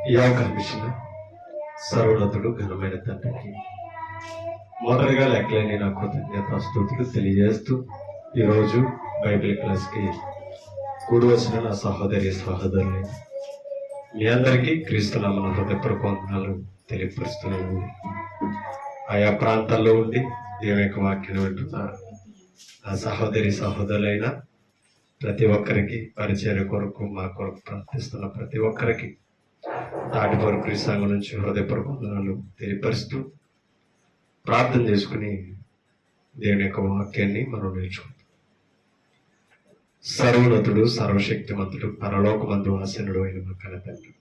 ఈ అవకాశం ఇచ్చిన సర్వోన్నతుడు ఘనమైన తండ్రికి మొదలుగా లెక్కలేని నా కృతజ్ఞత స్తుతులు తెలియజేస్తూ ఈరోజు బైబిల్ క్లాస్కి కూడి వచ్చిన నా సహోదరి సహోదరుని మీ అందరికీ క్రీస్తునామమున హృదయపూర్వక వందనాలు తెలియపరుస్తున్నాను. ఆయా ప్రాంతాల్లో ఉండి దేవుని యొక్క వాక్యం వింటున్న ఆ సహోదరి సహోదరులైన ప్రతి ఒక్కరికి పరిచర్య కొరకు మా కొరకు ప్రార్థిస్తున్న ప్రతి ఒక్కరికి తాటిపూర్ క్రీస్తు సంఘం నుంచి హృదయపూర్వక వందనాలు తెలియపరుస్తూ ప్రార్థన చేసుకుని దేవుని యొక్క వాక్యాన్ని మనం నేర్చుకుంటాం. సర్వోన్నతుడు సర్వశక్తిమంతుడు పరలోకమందు ఆసీనుడు అయిన మా కన్న తండ్రి,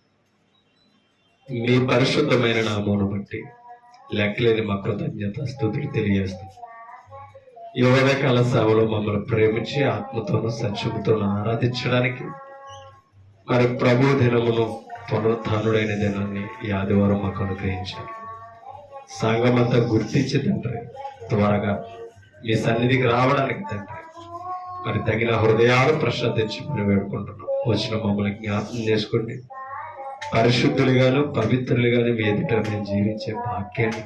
మీ పరిశుద్ధమైన నామమును బట్టి లెక్కలేని మా కృతజ్ఞత స్తుతులు తెలియజేస్తాం. ఈ ఉదయకాల సేవలో మమ్మల్ని ప్రేమించి ఆత్మతోనూ సత్యముతోనూ ఆరాధించడానికి మరి ప్రభు దినమును పునరుత్థానుడైన దినాన్ని ఈ ఆదివారం మాకు అనుగ్రహించారు. సంఘమంతా గుర్తించి తండ్రి త్వరగా మీ సన్నిధికి రావడానికి తండ్రి మరి తగిన హృదయాలు ప్రశ్నించుకుని వేడుకుంటున్నాం. వచ్చిన మమ్మల్ని జ్ఞాపకం చేసుకోండి. పరిశుద్ధులుగాను పవిత్రులుగాను మీ ఎదుట మేము జీవించే భాగ్యాన్ని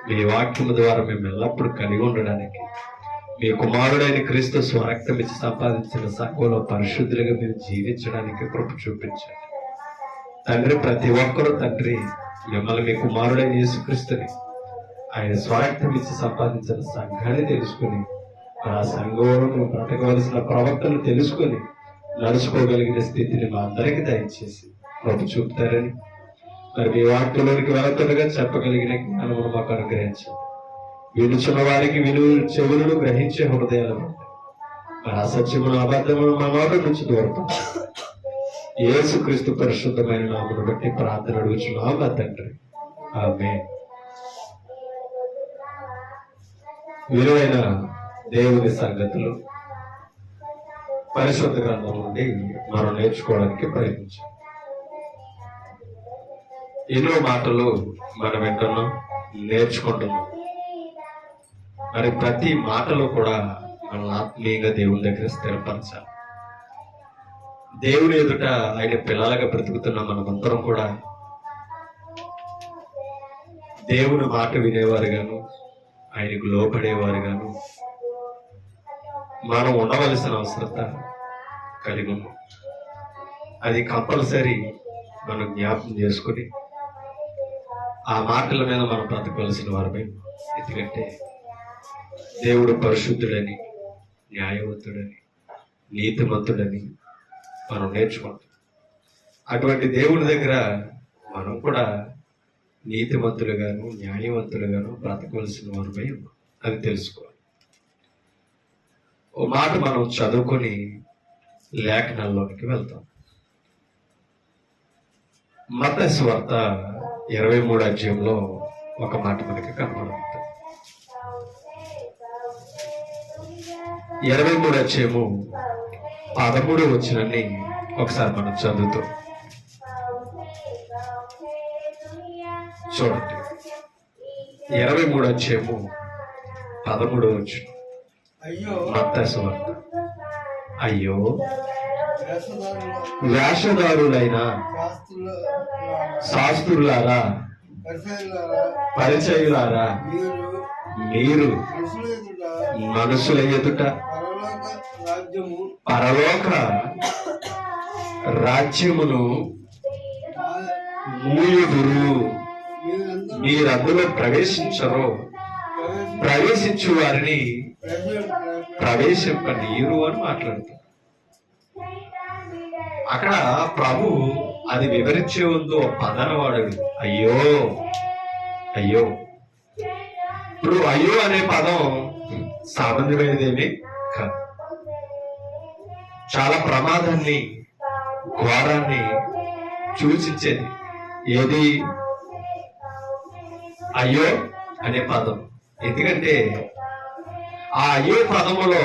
మీ వాక్యము ద్వారా మేము ఎల్లప్పుడూ కలిగి ఉండడానికి మీ కుమారుడైన క్రీస్తు స్వరక్తం ఇచ్చి సంపాదించిన సంఘంలో పరిశుద్ధులుగా మేము జీవించడానికి కృప చూపించండి తండ్రి. ప్రతి ఒక్కరూ తండ్రి మిమ్మల్ని మీ కుమారుడైన యేసుక్రీస్తుని ఆయన స్వరక్తం ఇచ్చి సంపాదించిన సంఘాన్ని తెలుసుకుని ఆ సంఘంలో మేము బ్రతకవలసిన ప్రవర్తనలు తెలుసుకొని నడుచుకోగలిగిన స్థితిని మా అందరికీ దయచేసి కృప చూపుతారని మరి మీ వాక్యంలోనికి వెళుతుండగా చెప్పగలిగిన జ్ఞానమును మాకు అనుగ్రహించండి. వినుచున్న వారికి చెవులను గ్రహించే హృదయాలు మరి అసత్యమును అబద్ధమును మా నోట నుంచి దూరతం యేసుక్రీస్తు పరిశుద్ధమైన నామమును బట్టి ప్రార్థన అడుగుచున్నాం మా తండ్రి, ఆమేన్. విలువైన దేవుని సంగతులు పరిశుద్ధ గ్రంథం నుండి మనం నేర్చుకోవడానికి ప్రయత్నించాం. ఎన్నో మాటలు మనం వింటున్నాం, నేర్చుకుంటున్నాం. మరి ప్రతి మాటలో కూడా మనం ఆత్మీయంగా దేవుని దగ్గర స్థిరపరచాలి. దేవుని ఎదుట ఆయన పిల్లలుగా బ్రతుకుతున్న మనమందరం కూడా దేవుని మాట వినేవారుగాను ఆయనకు లోపడేవారుగాను మనం ఉండవలసిన అవసరత కలిగి ఉన్నాం. అది కంపల్సరీ మనం జ్ఞాపకం చేసుకుని ఆ మాటల మీద మనం బ్రతకవలసిన వారమే. ఎందుకంటే దేవుడు పరిశుద్ధుడని, న్యాయవంతుడని, నీతిమంతుడని మనం నేర్చుకుంటాం. అటువంటి దేవుని దగ్గర మనం కూడా నీతిమంతులుగాను న్యాయవంతులుగాను బ్రతకవలసిన వారమై ఉన్నాం. అది తెలుసుకోవాలి. ఓ మాట మనం చదువుకొని లేఖనాల్లోనికి వెళ్తాం. మత్తయి సువార్త 23వ అధ్యాయంలో ఒక మాట మనకి కనబడుతుంది. 23వ అధ్యాయము 13వ వచనాన్ని ఒకసారి మనం చదువుతాం. చూడండి, 23వ అధ్యాయము 13వ వచనం. మత్తయి సువార్త. అయ్యో వేషధారులైన శాస్త్రులారా, పరిచయులారా, మీరు మనుషుల ఎదుట పరలోక రాజ్యమును మూయుదురు, మీరందులో ప్రవేశించరు, ప్రవేశించు వారిని ప్రవేశింపనీరు అని మాట్లాడుతారు. అక్కడ ప్రభు అది వివరించే ముందు పదాన్ని వాడాడు, అయ్యో అయ్యో. ఇప్పుడు అయ్యో అనే పదం సామాన్యమైనదేమి కాదు. చాలా ప్రమాదాన్ని, ఘోరాన్ని సూచించేది ఏది? అయ్యో అనే పదం. ఎందుకంటే ఆ అయ్యో పదములో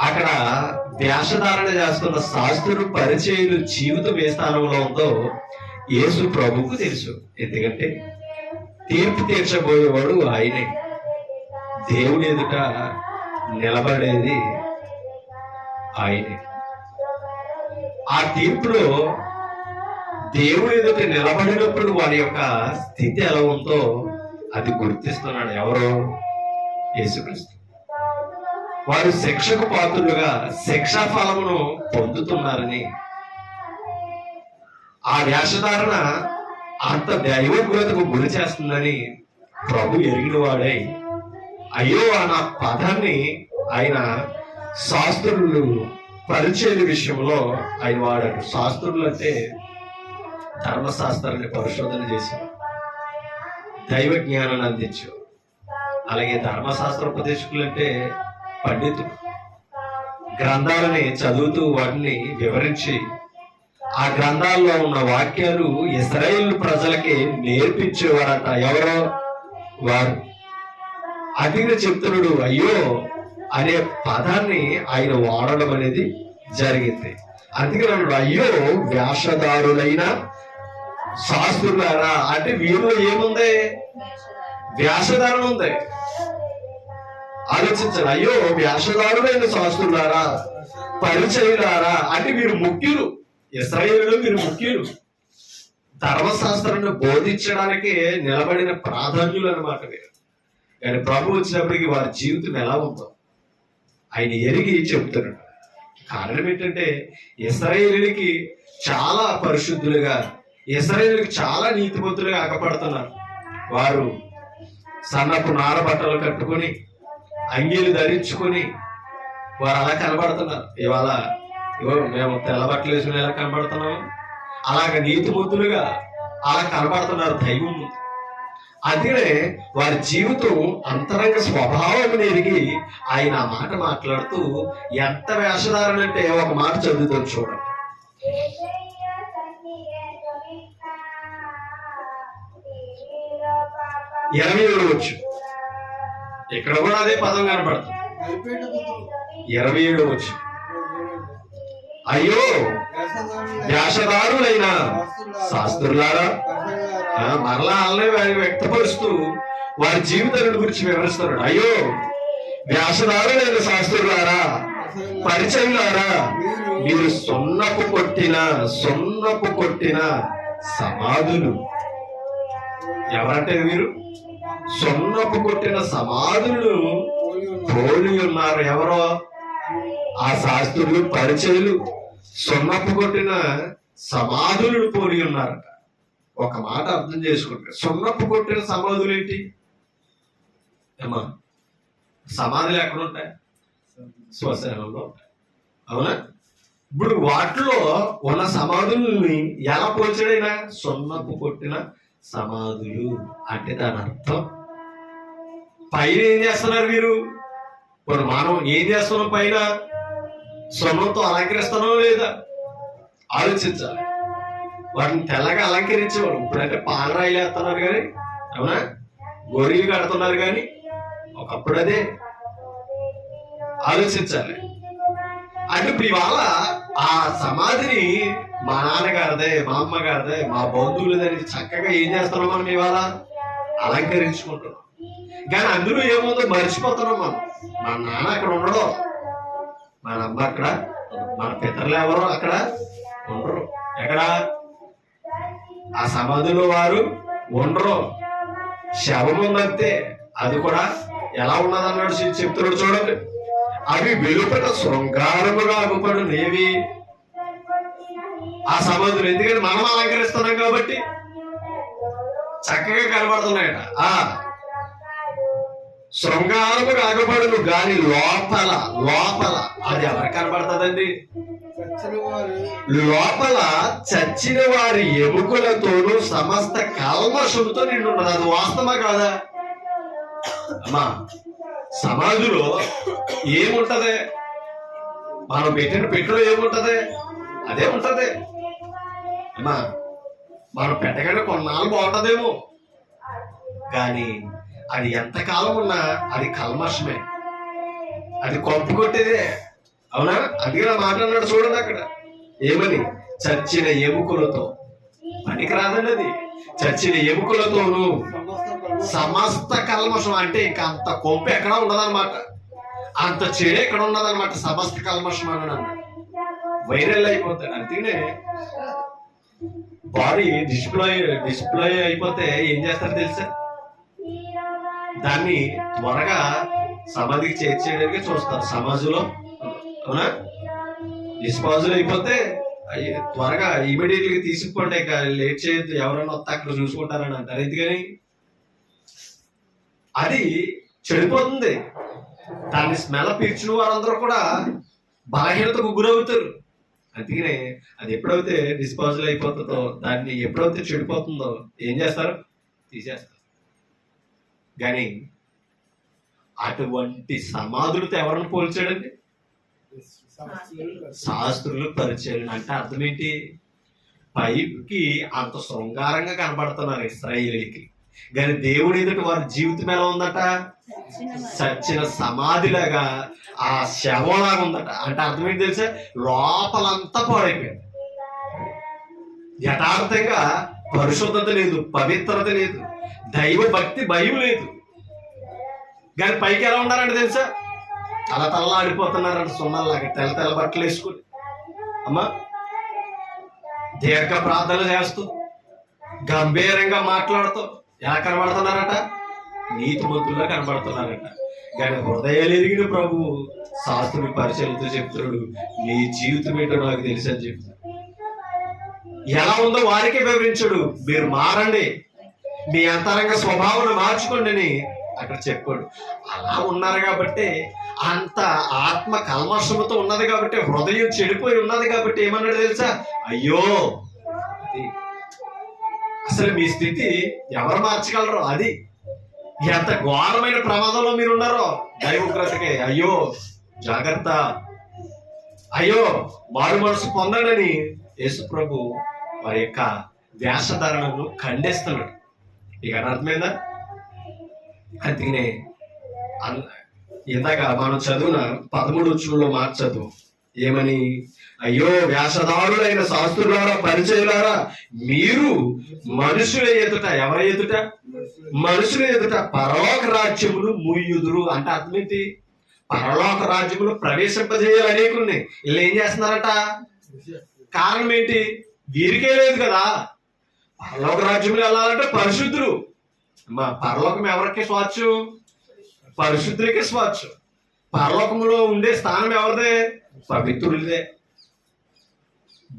అక్కడ వేషధారణ చేస్తున్న శాస్త్రులు పరిచయులు జీవితం ఏ స్థానంలో ఉందో యేసు ప్రభువుకు తెలుసు. ఎందుకంటే తీర్పు తీర్చబోయేవాడు ఆయనే. దేవుని ఎదుట నిలబడేది ఆయనే. ఆ తీర్పులో దేవుడు ఎదుట నిలబడినప్పుడు వారి యొక్క స్థితి ఎలా ఉందో అది గుర్తిస్తున్నాడు. ఎవరు? యేసుక్రీస్తు. వారు శిక్షకు పాత్రులుగా శిక్షా ఫలమును పొందుతున్నారని, ఆ వేషధారణ అంత దైవోగ్రతకు గురి చేస్తుందని ప్రభు ఎరిగిన వాడై, అయ్యో అన్న పదాన్ని ఆయన శాస్త్రులు పరిచయ విషయంలో ఆయన వాడాడు. శాస్త్రులు అంటే ధర్మశాస్త్రాన్ని పరిశోధన చేసి దైవ జ్ఞానాన్ని అందించు. అలాగే ధర్మశాస్త్ర ఉపదేశకులు అంటే పండితులు, గ్రంథాలని చదువుతూ వాటిని వివరించి ఆ గ్రంథాల్లో ఉన్న వాక్యాలు ఇశ్రాయేలు ప్రజలకి నేర్పించేవారట. ఎవరో వారు. అదిగా చెప్తున్నాడు అయ్యో అనే పదాన్ని ఆయన వాడడం అనేది జరిగింది. అందుకే అన్నాడు అయ్యో వేషధారులైన శాస్త్రులారా. అంటే వీరిలో ఏముంది? వేషధారణ ఉంది. ఆలోచించారు. అయ్యో వేషధారులైన శాస్త్రులారా, పరిచయులారా. అంటే వీరు ముఖ్యులు, ఇశ్రాయేలులో వీరు ముఖ్యులు, ధర్మశాస్త్రాన్ని బోధించడానికి నిలబడిన ప్రాధాన్యులు అన్నమాట వీరు. కానీ ప్రభు వచ్చినప్పటికీ వారి జీవితం ఎలా ఉందో ఆయన ఎరిగి చెబుతున్నాడు. కారణం ఏంటంటే ఇశ్రాయేలుకి చాలా పరిశుద్ధులుగా, ఇశ్రాయేలుకి చాలా నీతిమంతులుగా అగపడుతున్నారు. వారు సన్నపు నార బట్టలు కట్టుకొని అంగీలు ధరించుకొని వారు అలా కనబడుతున్నారు. ఇవాళ మేము తెల్ల బట్టలు వేసుకుని ఎలా కనబడుతున్నాము, అలాగ నీతిమంతులుగా అలా కనబడుతున్నారు దైవం ముందు. అదే వారి జీవితం అంతరంగ స్వభావం ఎరిగి ఆయన ఆ మాట మాట్లాడుతూ ఎంత వేషధారణ అంటే ఒక మాట చదువుతాం చూడండి. 27 వచ్చు. ఇక్కడ కూడా అదే పదం కనపడుతుంది. 27 వచ్చు. అయ్యో వేషధారులైన శాస్త్రులారా. మరలా వాళ్ళని వ్యక్తపరుస్తూ వారి జీవితాలను గురించి వివరిస్తున్నాడు. అయ్యో వేషధారులైన శాస్త్రులారా, పరిచయులారా, మీరు సున్నపు కొట్టిన సమాధులు. ఎవరంటే వీరు సున్నపు కొట్టిన సమాధులు పోలి ఉన్నారు. ఎవరో? ఆ శాస్త్రులు, పరిచయులు సున్నపు కొట్టిన సమాధులను పోలి ఉన్నారట. ఒక మాట అర్థం చేసుకుంటే, సున్నపు కొట్టిన సమాధులు ఏంటి అమ్మా? సమాధులు ఎక్కడ ఉంటాయి? శ్మశానంలో ఉంటాయి. అవునా? ఇప్పుడు వాటిలో ఉన్న సమాధుల్ని ఎలా పోల్చాడైనా? సున్నపు కొట్టిన సమాధులు అంటే దాని అర్థం పైన ఏం చేస్తున్నారు వీరు? ఇప్పుడు మనం ఏం చేస్తున్నాం? పైన సున్నంతో అలంకరిస్తున్నాం లేదా? ఆలోచించాలి. వాటిని తెల్లగా అలంకరించేవారు. ఇప్పుడంటే పాలరాయిలు వేస్తున్నారు కానీ, అవునా, గొర్రెలు కడుతున్నారు కానీ ఒకప్పుడు అదే. ఆలోచించాలి. అంటే ఇప్పుడు ఇవాళ ఆ సమాధిని మా నాన్నగారిదే, మా అమ్మగారిదే, మా బంధువులదని చక్కగా ఏం చేస్తున్నాం మనం? ఇవాళ అలంకరించుకుంటున్నాం. కానీ అందులో ఏముందో మర్చిపోతున్నాం మనం. మా నాన్న అక్కడ ఉండడు, మన అమ్మ అక్కడ, మన పితరులు ఎవరో అక్కడ ఉండరు. ఎక్కడ? ఆ సమాధిలో వారు ఉండరు. శవం ఉందంతే. అది కూడా ఎలా ఉన్నదన్నాడు చెప్తున్నాడు చూడండి. అవి వెలుపట శృంగారముగా అగుపడు నేవి. ఆ సమాధులు ఎందుకంటే మనం అలంకరిస్తున్నాం కాబట్టి చక్కగా కనబడుతున్నాయట. శృంగారముగా అగుపడును గాని లోపల అది ఎవరికి కనబడుతుందండి? లోపల చచ్చిన వారి ఎముకలతోనూ సమస్త కల్మషంతో నిండి ఉన్నది. అది వాస్తవమా కాదా అమ్మా? సమాధిలో ఏముంటది? మనం పెట్టిన పెట్టెలో ఏముంటది? అదే ఉంటది అమ్మా. మనం పెట్టగానే కొన్నాళ్ళు బాగుంటదేమో, కానీ అది ఎంతకాలం ఉన్నా అది కల్మషమే, అది కొంపు కొట్టేదే. అవునా? అందుకే మాట్లాడినాడు చూడండి అక్కడ ఏమని? చచ్చిన ఎముకలతో. పనికి రాదండి అది. చచ్చిన ఎముకలతోనూ సమస్త కల్మషం. అంటే ఇంకా అంత కొంపు ఎక్కడ ఉండదన్నమాట, అంత చెడు ఎక్కడ ఉండదన్నమాట. సమస్త కల్మషం అని అన్నాడు. వైరల్ అయిపోతాడు. అందుకనే బాడీ డిస్ప్లే అయిపోతే ఏం చేస్తారు తెలుసా? దాన్ని త్వరగా సమాధికి చేర్చేయడానికి చూస్తారు సమాజంలో. అవునా? డిస్పోజల్ అయిపోతే త్వరగా ఇమీడియట్ గా తీసుకుపోండి, ఇక లేట్ చేయొద్దు, ఎవరైనా వస్తే అక్కడ చూసుకుంటారని అంటారు. ఎందుకని? అది చెడిపోతుంది. దాన్ని స్మెల్ పీల్చిన వారందరూ కూడా బలహీనతకు గురవుతారు. అందుకనే అది ఎప్పుడైతే డిస్పోజల్ అయిపోతుందో, దాన్ని ఎప్పుడైతే చెడిపోతుందో ఏం చేస్తారు? తీసేస్తారు. కానీ అటువంటి సమాధులతో ఎవరిని పోల్చాడండి? శాస్త్రులు, పరిచయులు. అంటే అర్థం ఏంటి? పైకి అంత శృంగారంగా కనబడుతున్నారు ఇశ్రాయేలీకి, కానీ దేవుడి ఎదుట వారి జీవితం ఎలా ఉందట? చచ్చిన సమాధిలాగా, ఆ శవంలాగా ఉందట. అంటే అర్థం ఏంటి తెలుసా? లోపలంతా పాడైపోయింది. యథార్థంగా పరిశుద్ధత లేదు, పవిత్రత లేదు, దైవ భక్తి భయం లేదు. కానీ పైకి ఎలా ఉన్నారంటే తెలుసా? తలతల్లాడిపోతున్నారంట సున్నల్లాగా, తెల్ల బట్టలు వేసుకుని. అమ్మా, దీర్ఘ ప్రార్థన చేస్తూ, గంభీరంగా మాట్లాడుతూ ఎలా కనబడుతున్నారట? నీతిమంతుల్లో కనబడుతున్నారట. కానీ హృదయాలు ఎరిగిన ప్రభు శాస్త్రుని పరిచయంతో చెప్తున్నాడు, నీ జీవితం ఏంటో నాకు తెలుసు అని చెప్తాడు. ఎలా ఉందో వారికే వివరించాడు. మీరు మారండి, మీ అంతరంగ స్వభావాన్ని మార్చుకోండి అని అక్కడ చెప్పాడు. అలా ఉన్నారు కాబట్టి, అంత ఆత్మ కల్మషముతో ఉన్నది కాబట్టి, హృదయం చెడిపోయి ఉన్నది కాబట్టి ఏమన్నాడు తెలుసా? అయ్యో, అసలు మీ స్థితి ఎవరు మార్చగలరో, అది ఎంత ఘోరమైన ప్రమాదంలో మీరు ఉన్నారో దైవగ్రతకే. అయ్యో జాగ్రత్త, అయ్యో మారు మనసు పొందండి యేసు ప్రభు వారి యొక్క వేషధారణను ఖండిస్తున్నాడు. ఇక అర్థమైందా? అందుకనే ఇందాక మనం చదువున 13 వచనంలో మార్చదు ఏమని? అయ్యో వేషధారులైన శాస్త్రులారా, పరిచయులారా, మీరు మనుషుల ఎదుట, ఎవరి ఎదుట? మనుషుల ఎదుట పరలోక రాజ్యములు మూయుదురు. అంటే అర్థం ఏంటి? పరలోక రాజ్యములు ప్రవేశింపజేయాలి అనేకుల్ని వీళ్ళు ఏం చేస్తున్నారట? కారణం ఏంటి? వీరికే లేదు కదా. పరలోక రాజ్యములు వెళ్ళాలంటే పరిశుద్ధులు. మా పరలోకం ఎవరికి స్వాచ్ఛం? పరిశుద్ధులకే స్వాచ్ఛం. పరలోకంలో ఉండే స్థానం ఎవరిదే? పవిత్రులదే.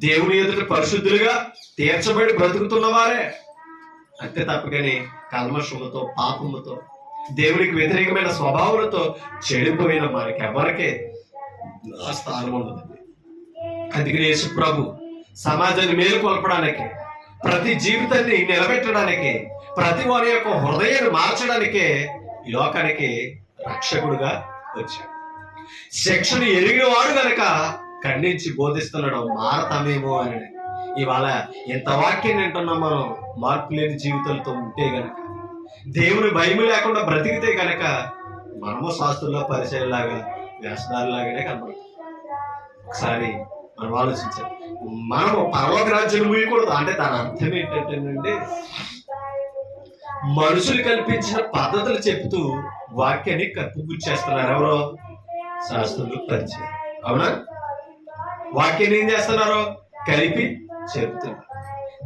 దేవుని ఎదుట పరిశుద్ధులుగా తీర్చబడి బ్రతుకుతున్న వారే. అంతే తప్పకని కల్మషముతో, పాపముతో, దేవునికి వ్యతిరేకమైన స్వభావాలతో చెడిపోయిన మనకి ఎవరికే ఆ స్థానం ఉండదండి. అందుకని యేసు ప్రభు సమాజాన్ని మేలుకొల్పడానికి, ప్రతి జీవితాన్ని నిలబెట్టడానికి, ప్రతి వారి యొక్క హృదయాన్ని మార్చడానికే ఈ లోకానికి రక్షకుడుగా వచ్చాడు. శిక్షను ఎరిగిన వాడు గనక ఖండించి బోధిస్తున్నాడు, మారతామేమో అని. ఇవాళ ఎంత వాక్యం వింటున్నాం మనం. మార్పు లేని జీవితాలతో ఉంటే గనక, దేవుని భయం లేకుండా బ్రతికితే గనక, మనము శాస్త్రుల్లో పరిచయంలాగా, వేషధారులాగానే కనబడతాం. ఒకసారి మనం ఆలోచించాలి. మనము పరలోక రాజ్యం మూయకూడదు అంటే దాని అర్థం ఏంటంటే, మనుషులు కల్పించిన పద్ధతులు చెప్తూ వాక్యాన్ని కప్పుపుచ్చేస్తున్నారు ఎవరో? శాస్త్రులు, పరిచయం. అవునా? వాక్యాన్ని ఏం చేస్తున్నారు? కలిపి చెప్తున్నారు.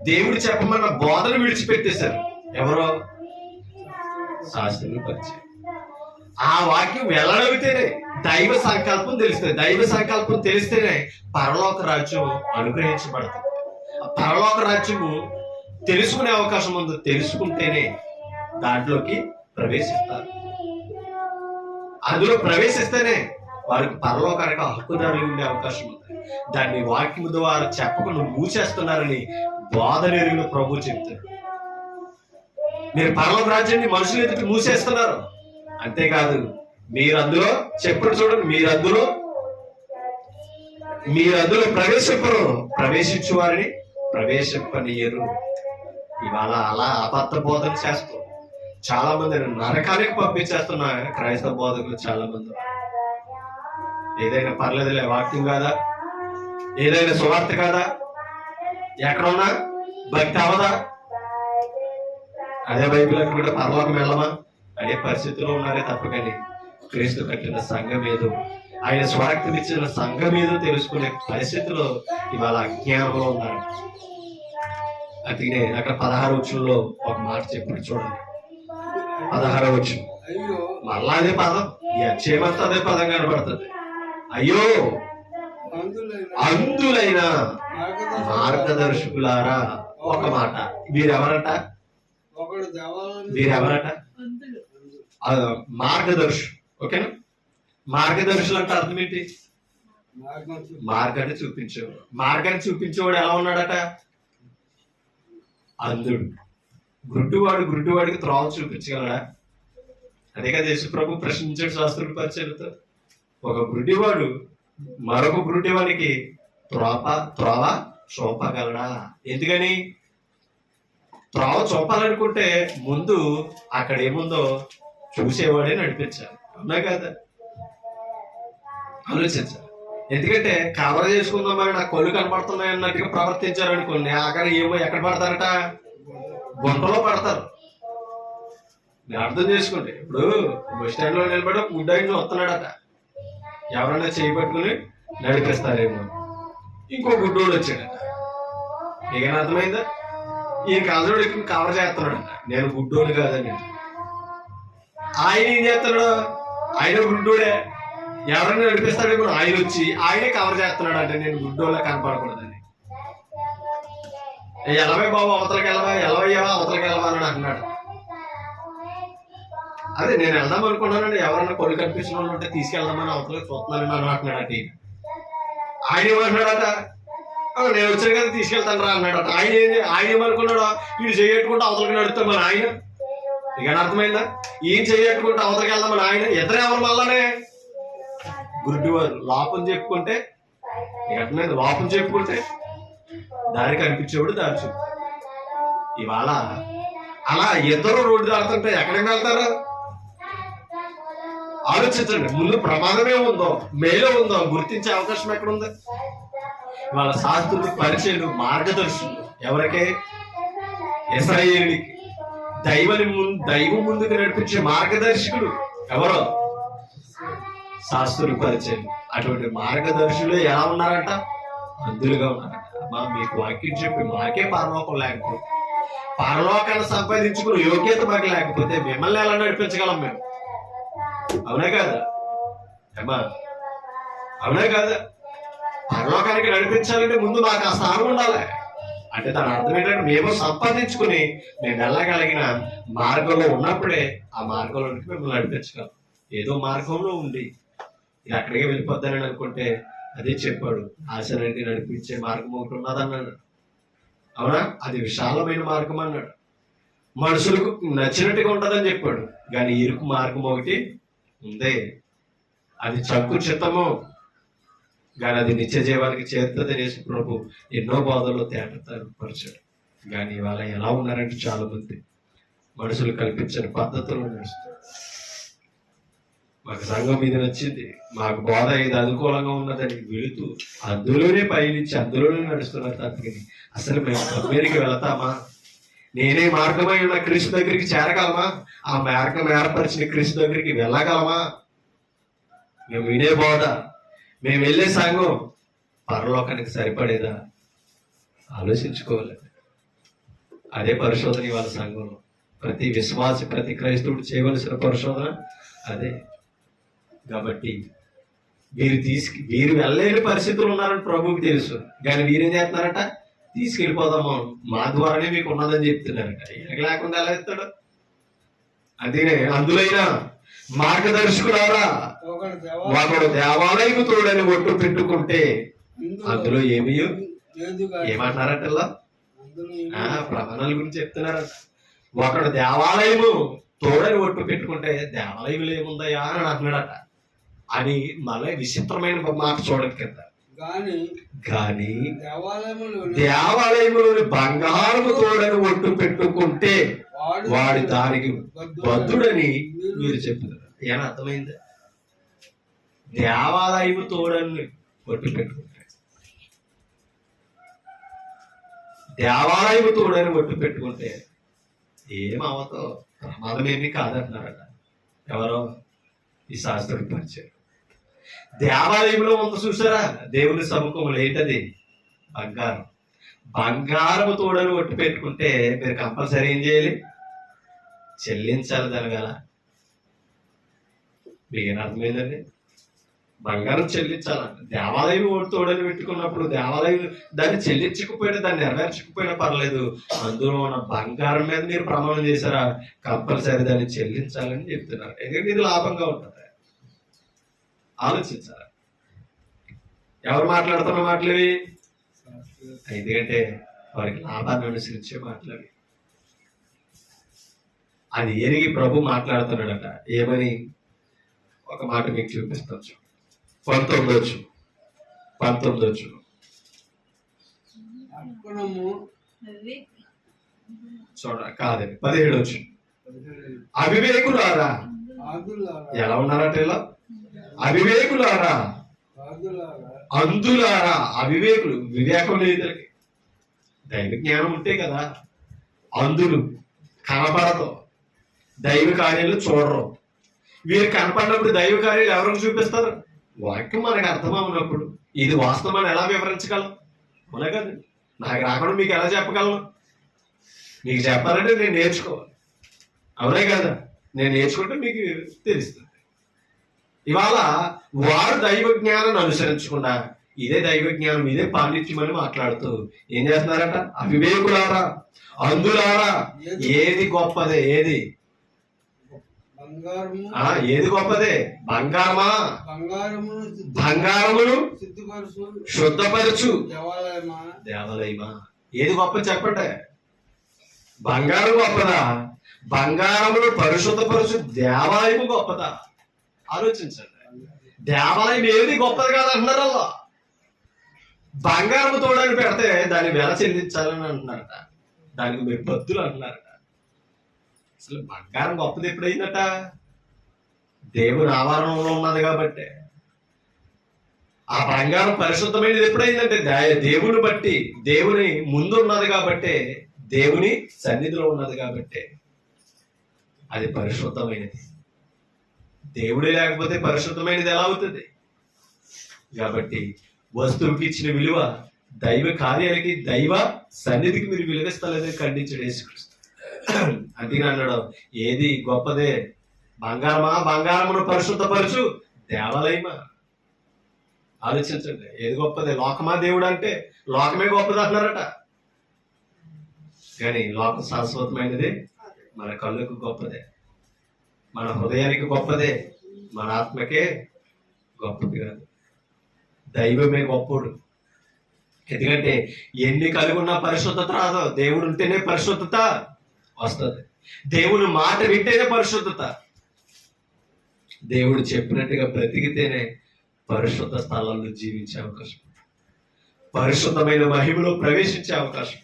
దేవుడు చెప్పమన్న బోధన విడిచిపెట్టేశారు ఎవరో? శాస్త్రులు, పరిచయం. ఆ వాక్యం వెళ్ళగలిగితేనే దైవ సంకల్పం తెలుస్తుంది. దైవ సంకల్పం తెలిస్తేనే పరలోక రాజ్యం అనుగ్రహించబడుతుంది. ఆ పరలోక రాజ్యము తెలుసుకునే అవకాశం ఉందో తెలుసుకుంటేనే దాంట్లోకి ప్రవేశిస్తారు. అందులో ప్రవేశిస్తేనే వారికి పరలోకానికి హక్కుదారులు ఉండే అవకాశం ఉంది. దాన్ని వాక్యం ద్వారా చెప్పకుండా మూసేస్తున్నారని బోధన ఎరిగిన ప్రభు చెప్తారు. మీరు పరలోక రాజ్యాన్ని మనుషులు ఎదుటి మూసేస్తున్నారు. అంతేకాదు, మీరు అందులో చెప్పండి చూడండి, మీరు అందులో ప్రవేశించు వారిని ప్రవేశింపనీయరు. ఇవాళ అలా అబద్ధ బోధన చేస్తూ చాలా మంది నరకానికి పంపించేస్తున్న క్రైస్తవ బోధకులు చాలా మంది. ఏదైనా పర్లేదులే, వాక్యం కాదా, ఏదైనా సువార్త కాదా, ఎక్కడున్నా భక్తి అవదా, అదే బైబిల్ కూడా పరలోకం వెళ్ళమా అనే పరిస్థితిలో ఉన్నారే తప్ప, కానీ క్రీస్తు కట్టిన సంఘం ఏదో, ఆయన స్వార్థం ఇచ్చిన సంఘం ఏదో తెలుసుకునే పరిస్థితిలో ఇవాళ అజ్ఞానంలో ఉన్నారు. అందుకనే అక్కడ 16వ వచనంలో ఒక మాట చెప్పాడు చూడండి. 16వ వచనం అయ్యో మళ్ళా అదే పదం, ఈ అక్షయమంతా అదే పదం కనబడుతుంది. అయ్యో అంధులైన మార్గదర్శకులారా. ఒక మాట, వీరెవరట? ఒకడు దేవాలయం వీరెవరట? మార్గదర్శు. ఓకేనా? మార్గదర్శులు అంటే అర్థం ఏంటి? మార్గాన్ని చూపించేవాడు. మార్గాన్ని చూపించేవాడు ఎలా ఉన్నాడట? అంధుడు. గుడ్డివాడికి త్రోవ చూపించగలడా? అదే కదా యేసు ప్రభు ప్రశ్నించాడు శాస్త్రుల పరిచయంతో. ఒక గుడ్డివాడు మరొక గుడ్డివాడికి త్రోవ చూపగలడా? ఎందుకని? త్రోవ చూపాలనుకుంటే ముందు అక్కడ ఏముందో చూసేవాడే నడిపించాలి. అవునా కదా? ఆలోచించాలి. ఎందుకంటే కవర్ చేసుకుందామని నాకు కళ్ళు కనపడుతున్నాయి అన్నట్టుగా ప్రవర్తించారు అనుకోండి, అక్కడ ఏమో ఎక్కడ పడతారట? గుంటలో పడతారు. మీరు అర్థం చేసుకోండి. ఇప్పుడు బస్ స్టాండ్ లో నిలబడి గుడ్ ఆయన వస్తున్నాడట, ఎవరైనా చేయబట్టుకుని నడిపిస్తారేమో. ఇంకో గుడ్డోడు వచ్చాడట. ఏమైనా అర్థమైందా? ఈ కాజోడు ఎక్కువ కవర్ చేస్తున్నాడట, నేను గుడ్డోడు కాదని. ఆయన ఏం చేస్తున్నాడు? ఆయన గుడ్డోడే, ఎవరైనా నడిపిస్తాడేమో. ఆయన వచ్చి ఆయనే కవర్ చేస్తున్నాడు అంటే నేను గుడ్డోళ్ళ కనపడకూడదని. ఎలవై బాబు అవతలకి ఎలవయ్యావా అవతలకి వెళ్ళవా అని అంటున్నాడు. అదే నేను వెళ్దాం అనుకున్నానండి, ఎవరన్నా కొలు కనిపిస్తున్న వాళ్ళు ఉంటే తీసుకెళ్దామని అవతలకి చూస్తున్నానని అంటున్నాడట. ఆయన ఏమంటున్నాడట? నేను వచ్చాను కదా తీసుకెళ్తాను రా అన్నాడట. ఆయన ఏమనుకున్నాడు? వీడు చేయట్టుకుంటే అవతలకి నడుస్తామని ఆయన. ఇక అర్థమైందా? ఈయన చేయట్టుకుంటే అవతలకి వెళ్దామని ఆయన. ఇద్దరు ఎవరు మళ్ళానే? గుడ్డివారు. లోపం చెప్పుకుంటే అర్థమైంది, లోపం చెప్పుకుంటే దారి కనిపించేవాడు దారి చూపు. ఇవాళ అలా ఇద్దరు రోడ్డు దాడుతుంటే ఎక్కడికి వెళ్తారు? ఆలోచించండి. ముందు ప్రమాదమే ఉందో మేలో ఉందో గుర్తించే అవకాశం ఎక్కడుంది? వాళ్ళ శాస్త్రులు, పరిచయులు, మార్గదర్శులు ఎవరికే? ఇశ్రాయేలుకి. దైవం ముందుకు నడిపించే మార్గదర్శకుడు ఎవరో? శాస్త్రులు, పరిచయులు. అటువంటి మార్గదర్శులు ఎలా ఉన్నారంట? అంధులుగా ఉన్నారంట. అమ్మా మీకు వాక్యం చెప్పి మాకే పరలోకం లేకపోతే, పరలోకాన్ని సంపాదించుకుని యోగ్యత మాకు లేకపోతే మిమ్మల్ని ఎలా నడిపించగలం మేము? అవునా కాదా? అమ్మా అవునా కాదా? పరలోకానికి నడిపించాలంటే ముందు మాకు ఆ స్థానం ఉండాలి. అంటే దాని అర్థం ఏంటంటే మేము సంపాదించుకుని మేము వెళ్ళగలిగిన మార్గంలో ఉన్నప్పుడే ఆ మార్గంలోనికి మిమ్మల్ని నడిపించగలం. ఏదో మార్గంలో ఉండి ఇది అక్కడికే వెళ్ళిపోద్దానని అనుకుంటే అదే చెప్పాడు, ఆశయానికి నడిపించే మార్గం ఒకటి ఉన్నదన్నాడు. అవునా? అది విశాలమైన మార్గం అన్నాడు. మనుషులకు నచ్చినట్టుగా ఉంటదని చెప్పాడు. కానీ ఇరుకు మార్గం ఒకటి ఉందే, అది చక్కు చిత్తము, కానీ అది నిత్య జీవానికి చేరుతుంది. యేసు ప్రభు ఎన్నో బాధల్లో తేటపరిచాడు. కానీ ఇవాళ ఎలా ఉన్నారంటే చాలా మంది మనుషులు కల్పించిన పద్ధతులు నడుస్తారు. మాకు సంఘం మీద నచ్చింది, మాకు బోధ ఇది అనుకూలంగా ఉన్నదని వెళుతూ అందులోనే పయనించి అందులోనే నడుస్తున్నారు తప్పని అసలు మేము గమ్యానికి వెళతామా? నేనే మార్గమై ఉన్న క్రీస్తు దగ్గరికి చేరగలమా? ఆ మార్గం ఏర్పరిచిన క్రీస్తు దగ్గరికి వెళ్ళగలమా? మేము వినే బోధ, మేము వెళ్ళే సంఘం పరలోకానికి సరిపడేదా? ఆలోచించుకోవాలి. అదే పరిశోధన ఇవాళ సంఘంలో ప్రతి విశ్వాసి, ప్రతి క్రైస్తవుడు చేయవలసిన పరిశోధన అదే. కాబట్టి వీరు వెళ్ళలేని పరిస్థితులు ఉన్నారని ప్రభువుకి తెలుసు. కానీ వీరేం చేస్తున్నారట? తీసుకెళ్ళిపోదాము, మా ద్వారానే మీకు ఉన్నదని చెప్తున్నారట. ఎనక లేకుండా ఎలా ఇస్తాడు? అందుకనే అందులైనా మార్గదర్శకులారా ఒకడు దేవాలయం తోడని ఒట్టు పెట్టుకుంటే అందులో ఏమంటున్నారట? ప్రమాణాల గురించి చెప్తున్నారట. ఒకడు దేవాలయము తోడని ఒట్టు పెట్టుకుంటే దేవాలయంలో ఏముందయా అని అంటున్నాడట. అని మళ్ళీ విచిత్రమైన మాట చూడండి కింద. కానీ దేవాలయములోని బంగారము తోడని ఒట్టు పెట్టుకుంటే వాడి దానికి బద్ధుడని మీరు చెప్తున్నారు. ఏమన్నా అర్థమైందా? దేవాలయము తోడని ఒట్టు పెట్టుకుంటే, దేవాలయము తోడని ఒట్టు పెట్టుకుంటే ఏమవుతో ప్రమాదం ఏమీ కాదంటున్నారట. ఎవరో ఈ శాస్త్రుడు పరిచయం. దేవాలయంలో ఉంది చూసారా? దేవుని సముఖంలో ఏంటది? బంగారం. బంగారము తోడని ఒట్టు పెట్టుకుంటే మీరు కంపల్సరీ ఏం చేయాలి? చెల్లించాలి దాని వేళ. మీకేం అర్థమైందండి? బంగారం చెల్లించాలంట. దేవాలయం ఓటు తోడని పెట్టుకున్నప్పుడు దేవాలయం దాన్ని చెల్లించకపోయినా, దాన్ని నెరవేర్చకపోయినా పర్లేదు, అందులో ఉన్న బంగారం మీద మీరు ప్రమాణం చేశారా, కంపల్సరీ దాన్ని చెల్లించాలని చెప్తున్నారు. ఎందుకంటే ఇది లాభంగా ఉంటుంది. ఆలోచించాలి. ఎవరు మాట్లాడుతున్న మాటలు ఇవి? ఎందుకంటే వారికి లాభాన్ని అనుసరించే మాటలు అవి. అది ఎరిగి ప్రభు మాట్లాడుతున్నాడట. ఏమని? ఒక మాట మీకు చూపిస్తాను. 19 అర్పణము చూడ కాదండి, 17 అవివేకులారా. ఆదులారా ఎలా ఉన్నారట ఇలా? అవివేకులారా, ఆదులారా అందులారా. అవివేకులు, వివేకం లేదు వీళ్ళకి. దైవ జ్ఞానం ఉంటే కదా. అందులు కనపడదు, దైవ కార్యాలు చూడరు. వీరు కనపడినప్పుడు దైవ కార్యాలు ఎవరికి చూపిస్తారు? వాక్యం మనకు అర్థమవునప్పుడు. ఇది వాస్తవాన్ని ఎలా వివరించగలం? అవునా కదా? నాకు రాకుండా మీకు ఎలా చెప్పగలను? మీకు చెప్పాలంటే నేను నేర్చుకోవాలి. అవునే కదా? నేను నేర్చుకుంటే మీకు తెలుస్తుంది. ఇవాళ వారు దైవ జ్ఞానాన్ని అనుసరించకుండా ఇదే దైవ జ్ఞానం, ఇదే పాండిత్యం అని మాట్లాడుతూ ఏం చేస్తున్నారట? అవివేకులారా, అందులారా. ఏది గొప్పదే? ఏది బంగారము ఏది గొప్పదే? బంగారమా? బంగారమును శుద్ధపరచు దేవాలయమా. ఏది గొప్ప చెప్పండి? బంగారం గొప్పదా? బంగారమును పరిశుద్ధపరచు దేవాలయము గొప్పదా? ఆలోచించండి. దేవాలయం ఏది గొప్పది కాదంటున్నారు. అలా బంగారము తోడని పెడితే దాన్ని వెల చెల్లించాలని అంటున్నారట. దానికి మీరు బద్దులు అంటున్నారట. అసలు బంగారం గొప్పది ఎప్పుడైందట? దేవుని ఆవరణంలో ఉన్నది కాబట్టి. ఆ బంగారం పరిశుద్ధమైనది ఎప్పుడైందంటే దేవుని బట్టి, దేవుని ముందు ఉన్నది కాబట్టి, దేవుని సన్నిధిలో ఉన్నది కాబట్టి అది పరిశుద్ధమైనది. దేవుడే లేకపోతే పరిశుద్ధమైనది ఎలా అవుతుంది? కాబట్టి వస్తువుకి ఇచ్చిన విలువ, దైవ కార్యాలకి, దైవ సన్నిధికి మీరు విలువిస్తలేదని ఖండించడు యేసుక్రీస్తు. అందుకని అన్నాడు, ఏది గొప్పదే? బంగారమా? బంగారమును పరిశుద్ధపరచు దేవాలయమా. ఆలోచించండి. ఏది గొప్పదే? లోకమా దేవుడు అంటే? లోకమే గొప్పది అంటున్నారట. కానీ లోకం శాశ్వతమైనది. మన కళ్ళకు గొప్పదే, మన హృదయానికి గొప్పదే, మన ఆత్మకే గొప్పది కాదు. దైవమే గొప్పడు. ఎందుకంటే ఎన్ని కలిగి ఉన్నా పరిశుద్ధత రాదు. దేవుడు ఉంటేనే పరిశుద్ధత వస్తుంది. దేవుని మాట వింటేనే పరిశుద్ధత. దేవుడు చెప్పినట్టుగా బ్రతికితేనే పరిశుద్ధ స్థలాల్లో జీవించే అవకాశం, పరిశుద్ధమైన మహిమలో ప్రవేశించే అవకాశం.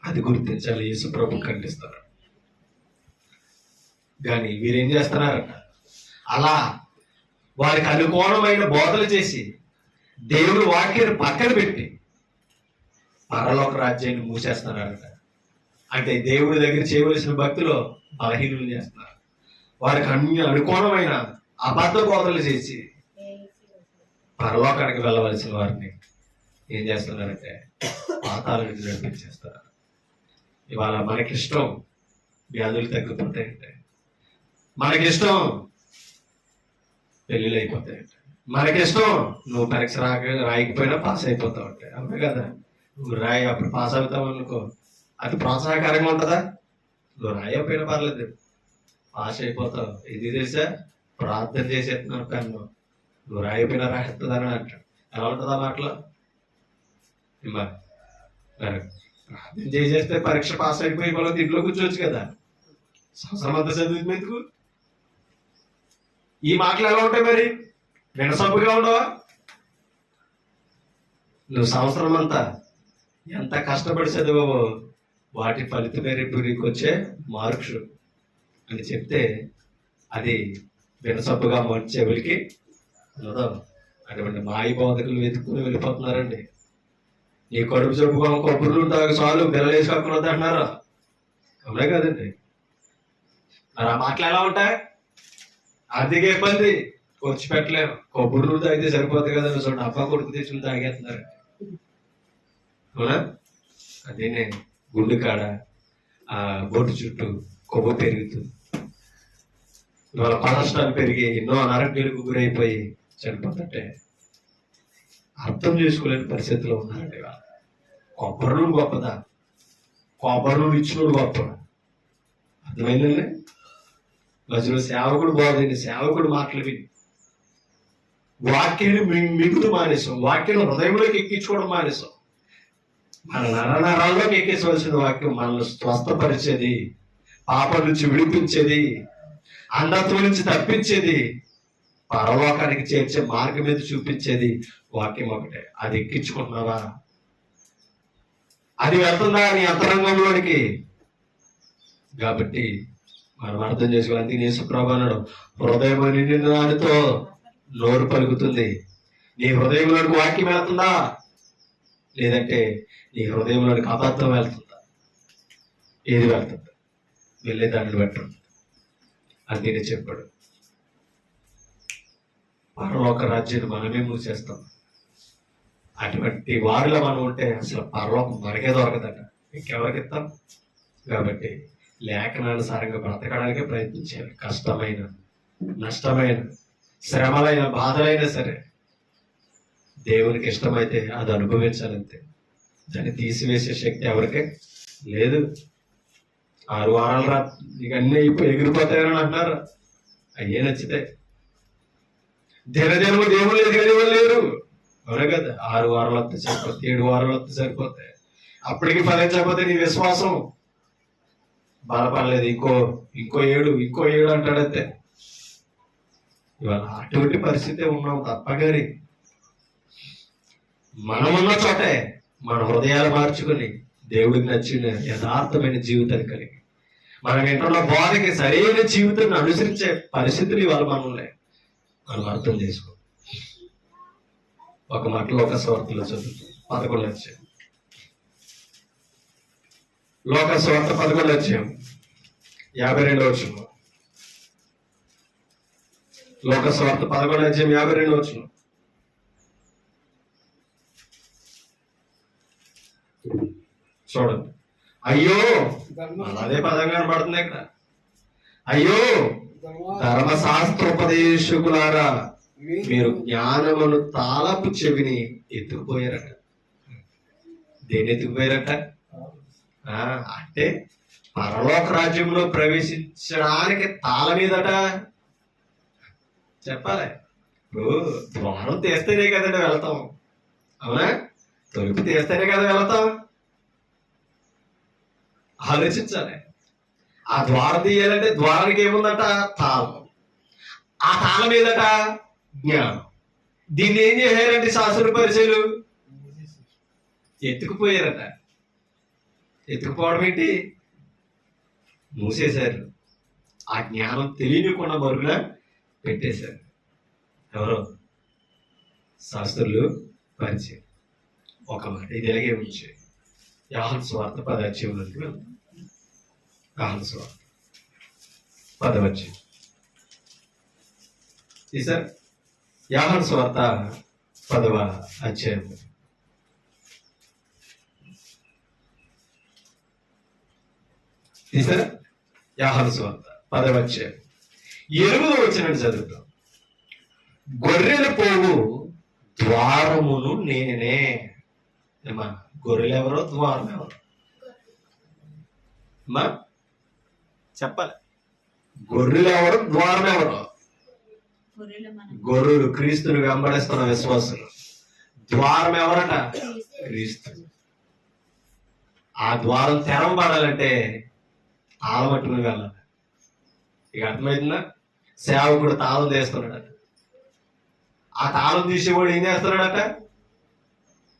అది గుర్తించాలి. యేసు ప్రభు ఖండిస్తారు. కానీ వీరేం చేస్తున్నారట? అలా వారికి అనుకూలమైన బోధలు చేసి దేవుని వాక్యాన్ని పక్కన పెట్టి పరలోక రాజ్యాన్ని మూసేస్తున్నారట. అంటే దేవుడి దగ్గర చేయవలసిన భక్తులు బలహీనులు చేస్తున్నారు. వారికి అన్ని అనుకూలమైన అబద్ధ బోధలు చేసి పరలోకానికి వెళ్ళవలసిన వారిని ఏం చేస్తున్నారంటే పాతాళానికి నడిపించేస్తారు. ఇవాళ మనకిష్టం వ్యాధులు తగ్గిపోతాయంటే, మనకిష్టం పెళ్ళిళ్ళు అయిపోతాయంటే, మనకిష్టం నువ్వు పరీక్ష రాయకపోయినా పాస్ అయిపోతావు అంటే. అవునా కదా? నువ్వు రాయి, అప్పుడు పాస్ అవుతావు అనుకో, అది ప్రోత్సాహకరంగా ఉంటుందా? నువ్వు రాయకపోయినా పర్లేదు, పాస్ అయిపోతావు. ఇది తెలుసా? ప్రార్థన చేసేస్తున్నాను కన్ను, నువ్వు రాయకపోయినా రాస్తుందని అంటాడు. ఎలా ఉంటుందా మాటలో? ప్రార్థన చేసేస్తే పరీక్ష పాస్ అయిపోయి మళ్ళీ ఇంట్లో కూర్చోవచ్చు కదా. సంవత్సరం అంతా చదివిందుకు ఈ మాటలు ఎలా ఉంటాయి మరి? వినసొంపుగా ఉండవా? నువ్వు సంవత్సరం అంతా ఎంత కష్టపడి చదివావో వాటి ఫలితమే రేపు నీకు వచ్చే మార్క్స్ అని చెప్తే అది వినసొంపుగా మంచి చెవులకి ఉండదు. అటువంటి మాయ బోధకులు వెతుక్కుని వెళ్ళిపోతున్నారండి. నీ కడుపు చెప్పుకోవడం కొబ్బుర్లు తాగు చాలు, పిల్లలు వేసుకోకుండా అంటున్నారు. అవునా కదండి? మరి ఆ మాటలు ఎలా ఉంటాయి? ఆర్థిక ఇబ్బంది, ఖర్చు పెట్టలేము, కొబ్బుర్లు తాగితే సరిపోతుంది కదా. చూడండి, అబ్బా కొడుకు తెచ్చులు తాగేస్తున్నారు. అవునా? అదేనే గుండు కాడ ఆ బొట్టు చుట్టూ కొవ్వు పెరుగుతుంది. ఇవాళ కొలెస్ట్రాల్ పెరిగి ఎన్నో అనారోగ్యాలకు గురైపోయి చనిపోతుంటే అర్థం చేసుకోలేని పరిస్థితిలో ఉన్నారండి. ఇవాళ కొబ్బరి నూనె గొప్పదా? కొబ్బరి నూనె ఇచ్చినోడు గొప్ప. అర్థమైందండి? మధ్యలో సేవకుడు బాగుంది, సేవకుడు మాటలు విని వాక్యాన్ని మిగులు మానేసాం, వాక్యం హృదయంలోకి ఎక్కించుకోవడం మానేసాం. మన నరనరాల్లోకి ఎక్కించవలసిన వాక్యం మనల్ని స్వస్థపరిచేది, పాపం నుంచి విడిపించేది, అంధత్వం నుంచి తప్పించేది, పరలోకానికి చేర్చే మార్గం మీద చూపించేది వాక్యం ఒకటే. అది ఎక్కించుకుంటున్నావా? అది వెళ్తుందా నీ అంతరంగంలోనికి? కాబట్టి మనం అర్థం చేసుకోవాలి. అందుకే యేసుప్రభువు అన్నాడు, హృదయం నిండిన దానితో నోరు పలుకుతుంది. నీ హృదయంలోనికి వాక్యం వెళ్తుందా, లేదంటే నీ హృదయంలోనికి అబద్ధం వెళ్తుందా? ఏది వెళ్తుందా? వెళ్ళే దాన్ని పెట్టండి. అందుకే చెప్పాడు, పరలోక రాజ్యాన్ని మనమే మూసేస్తాం. అటువంటి వారిలో మనం ఉంటే అసలు పరలోకం మనకే దొరకదట, ఇంకెవరికి ఇస్తాం? కాబట్టి లేఖనానుసారంగా బ్రతకడానికే ప్రయత్నించాలి. కష్టమైన, నష్టమైన, శ్రమలైన, బాధలైనా సరే దేవునికి ఇష్టమైతే అది అనుభవించాలంతే. దాన్ని తీసివేసే శక్తి ఎవరికే లేదు. 6 వారాలు రా ఇక అన్నీ ఎగిరిపోతాయని అంటున్నారు. అయ్యే నచ్చితే దినదినము దేవుళ్ళు ఎదిగలేరు. అవునా కదా? 6 వారాలు వస్తే సరిపోతాయి, 7 వారాలు వస్తే సరిపోతాయి. అప్పటికి ఫలించకపోతే నీ విశ్వాసం బలపడలేదు, ఇంకో 7 అంటాడంతే. ఇవాళ అటువంటి పరిస్థితి ఉన్నాం తప్ప గారి మనమున్న చోటే మన హృదయాలు మార్చుకుని దేవుడికి నచ్చిన యథార్థమైన జీవితాన్ని కలిగి మనం వింటున్న బోధకి సరైన జీవితాన్ని అనుసరించే పరిస్థితులు ఇవాళ మనం అర్థం చేసుకో. ఒక మాటలో ఒక స్వార్థలో చదువుతాం 11 అధ్యాయం. లోక స్వార్థ 11 అధ్యాయం 52వ వచనం. లోక స్వార్థ 11 అధ్యాయం 52వ వచనం. చూడండి. అయ్యో, అదే పదంగా కనబడుతుంది ఇక్కడ. అయ్యో ధర్మశాస్త్రోపదేశకులారా, మీరు జ్ఞానమును తాళపు చెవిని ఎత్తుకుపోయారట. దేన్ని ఎత్తుకుపోయారట? అంటే పరలోక రాజ్యంలో ప్రవేశించడానికి తాళం మీదట చెప్పాలి. ఇప్పుడు ద్వారం తీస్తేనే కదండి వెళ్తాం, అవునా? తలుపు తీస్తేనే కదా వెళ్తాం. ఆలోచించాలి. ఆ ద్వారం తీయాలంటే ద్వారానికి ఏముందట? తాళం. ఆ తాళం మీదట జ్ఞానం. దీన్ని ఏం చేశారంటే శాస్త్ర పరిచయలు ఎత్తుకుపోయారట. ఎత్తుకుపోవడం ఏంటి? మూసేశారు. ఆ జ్ఞానం తెలియకుండా మరుగున పెట్టేశారు. ఎవరో శాస్త్రులు పరిచయం. ఒక మాట ఇది ఎలాగే ఉంచే యోహాను సువార్త 10వ అధ్యాయంలోకి వెళ్దాం. యోహాను సువార్త 10వ అధ్యాయం తీసారు. యోహాను సువార్త 10వ అధ్యాయం తీసారా? యోహాను సువార్త 10వ అధ్యాయం 8వ వచనం చదువుతాం. గొర్రెలు పోవు ద్వారమును నేనే. అమ్మా, గొర్రెలు ఎవరో, ద్వారం ఎవరో? అమ్మా చెప్పాలి. గొర్రెలు ఎవరు, ద్వారం ఎవరో? గొర్రెలు క్రీస్తుని వెంబడిస్తున్న విశ్వాసులు. ద్వారం ఎవరట? క్రీస్తు. ఆ ద్వారం తెరవబడాలంటే తాళం పట్టుకుని వెళ్ళాలి. ఇక అర్థమైందా? సేవకుడు తాళం తీస్తున్నాడట. ఆ తాళం తీసేవాడు ఏం చేస్తున్నాడట?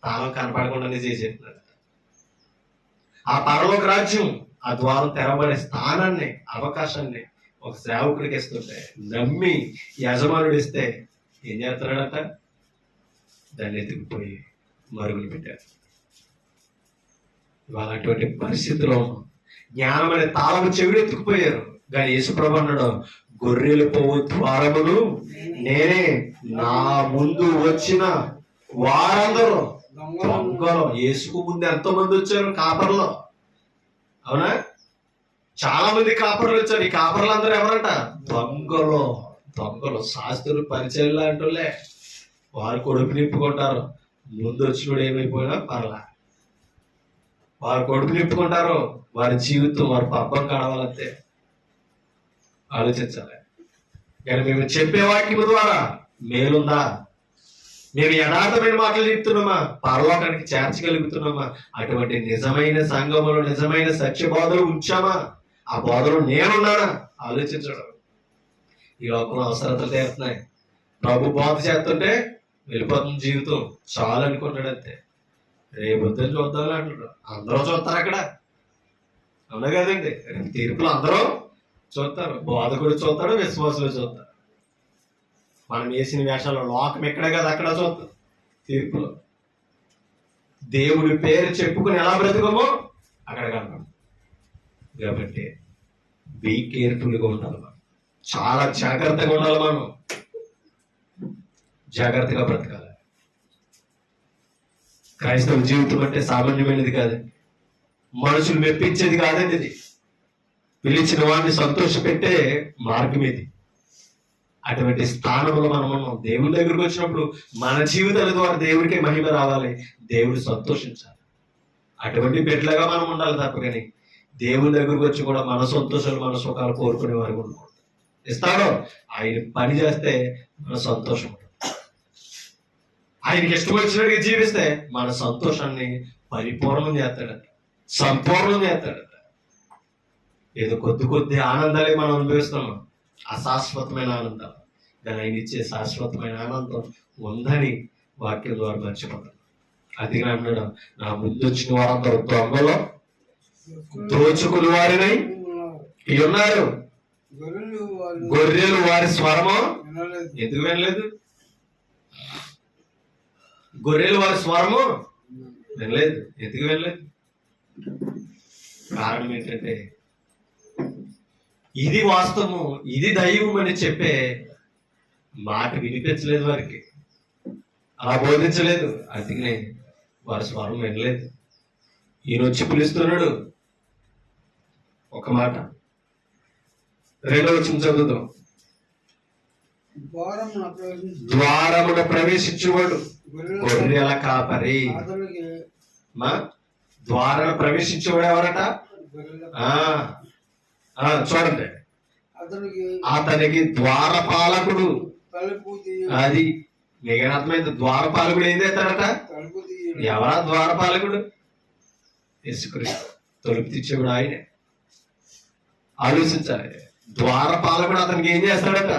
తాళం కనపడకుండానే చేసేస్తున్నాడట. ఆ పరలోక రాజ్యం ఆ ద్వారం తెరవబడే స్థానాన్ని, అవకాశాన్ని ఒక సేవకుడికి ఇస్తుంటే నమ్మి యజమానుడు ఇస్తే ఏం చేస్తున్నాడట? దాన్ని ఎత్తుకుపోయి మరుగులు పెట్టారు. ఇవాళ అటువంటి పరిస్థితిలో జ్ఞానం అనే తాళము చెవిడి ఎత్తుకుపోయారు. కానీ యేసుప్రభు అన్నాడు, గొర్రెలు పోవు ద్వారమును నేనే, నా ముందు వచ్చిన వారందరూ దొంగలు. యేసుకు ముందు ఎంతో మంది వచ్చారు కాపర్లు, అవునా? చాలా మంది కాపర్లు వచ్చారు. ఈ కాపర్లు అందరూ ఎవరంట? దొంగలు. దొంగలు, శాస్త్రులు, పరిచయం లాంటిలే. వారు కొడుకు నిప్పుకుంటారు. ముందు వచ్చినప్పుడు ఏమైపోయినా పర్లా, వారు కొడుకు నిప్పుకుంటారు. వారి జీవితం, వారి పబ్బం కడవాలంతే. ఆలోచించాలి. కానీ మేము చెప్పే వాక్యం ద్వారా మేలుందా? మేము యథార్థమైన మాటలు చెప్తున్నామా? పరలోకానికి చేర్చగలుగుతున్నామా? అటువంటి నిజమైన సంఘములో నిజమైన సత్య బోధలు ఉంచామా? ఆ బోధలు నేనున్నానా? ఆలోచించడం. ఈ లోకంలో అవసరతలు తీరుతున్నాయి. ప్రభు బోధ చేస్తుంటే వెళ్ళిపోతుంది జీవితం, చాలు అనుకున్నాడు అంతే. రేపొద్దున చూద్దాం అంటున్నాడు. అందరూ చూస్తారు అక్కడ, అవునా కదండి? తీర్పులు అందరూ చూస్తారు. బోధకుడు చూస్తాడు, విశ్వాసులు చూస్తారు. మనం వేసిన వేషాలు లోకం ఎక్కడ కదా అక్కడ చూస్తాం తీర్పులో. దేవుడి పేరు చెప్పుకుని ఎలా బ్రతుకమో అక్కడ కనపడదు. కాబట్టి బీ కేర్ఫుల్గా ఉండాలి మనం, చాలా జాగ్రత్తగా ఉండాలి. మనం జాగ్రత్తగా బ్రతకాలి. క్రైస్తవ జీవితం అంటే సామాన్యమైనది కాదండి. మనుషులు మెప్పించేది కాదండి. ఇది పిలిచిన వాడిని సంతోషపెట్టే మార్గం ఇది. అటువంటి స్థానంలో మనం ఉన్నాం. దేవుడి దగ్గరకు వచ్చినప్పుడు మన జీవితాల ద్వారా దేవుడికి మహిమ రావాలి, దేవుడు సంతోషించాలి. అటువంటి బిడ్డలుగా మనం ఉండాలి తప్ప కానీ దేవుడి దగ్గరకు వచ్చి కూడా మన సంతోషాలు, మన సుఖాలు కోరుకునే వారు ఉండకూడదు. ఇస్తాడో ఆయన పని చేస్తే మన సంతోషం ఉంటుంది. ఆయనకి ఇష్టం వచ్చినట్టుగా జీవిస్తే మన సంతోషాన్ని పరిపూర్ణం చేస్తాడట, సంపూర్ణం చేస్తాడట. ఏదో కొద్ది కొద్ది ఆనందాలే మనం అనుభవిస్తున్నాం, అశాశ్వతమైన ఆనందం. కానీ ఆయన ఇచ్చే శాశ్వతమైన ఆనందం ఉందని వాక్యం ద్వారా మర్చిపోతాం. అందుకని అన్నాడు, నా ముందు వచ్చిన వారందరూ దొంగలో దోచుకుని వారిని ఉన్నారు. గొర్రెలు వారి స్వరము ఎందుకు వినలేదు? గొర్రెలు వారి స్వరము వినలేదు. ఎందుకు వినలేదు? కారణం ఏంటంటే ఇది వాస్తవము, ఇది దైవం అని చెప్పే మాట వినిపించలేదు వారికి, అలా బోధించలేదు. అందుకనే వారి స్వరం వినలేదు. ఈయన వచ్చి పిలుస్తున్నాడు. ఒక మాట, రెండో వచనం చదువుదాం. ద్వారమున ప్రవేశించేవాడు గొర్రెల కాపరి. మా ద్వారాన ప్రవేశించేవాడు ఎవరట? చూడండి, అతనికి ద్వారపాలకుడు. అది మీకు అర్థమైంది. ద్వారపాలకుడు ఏం చేస్తాడట? ఎవరా ద్వారపాలకుడు? యేసుక్రీస్తు. తలుపు తెచ్చేవాడు ఆయనే. ఆలోచించాలి. ద్వారపాలకుడు అతనికి ఏం చేస్తాడట?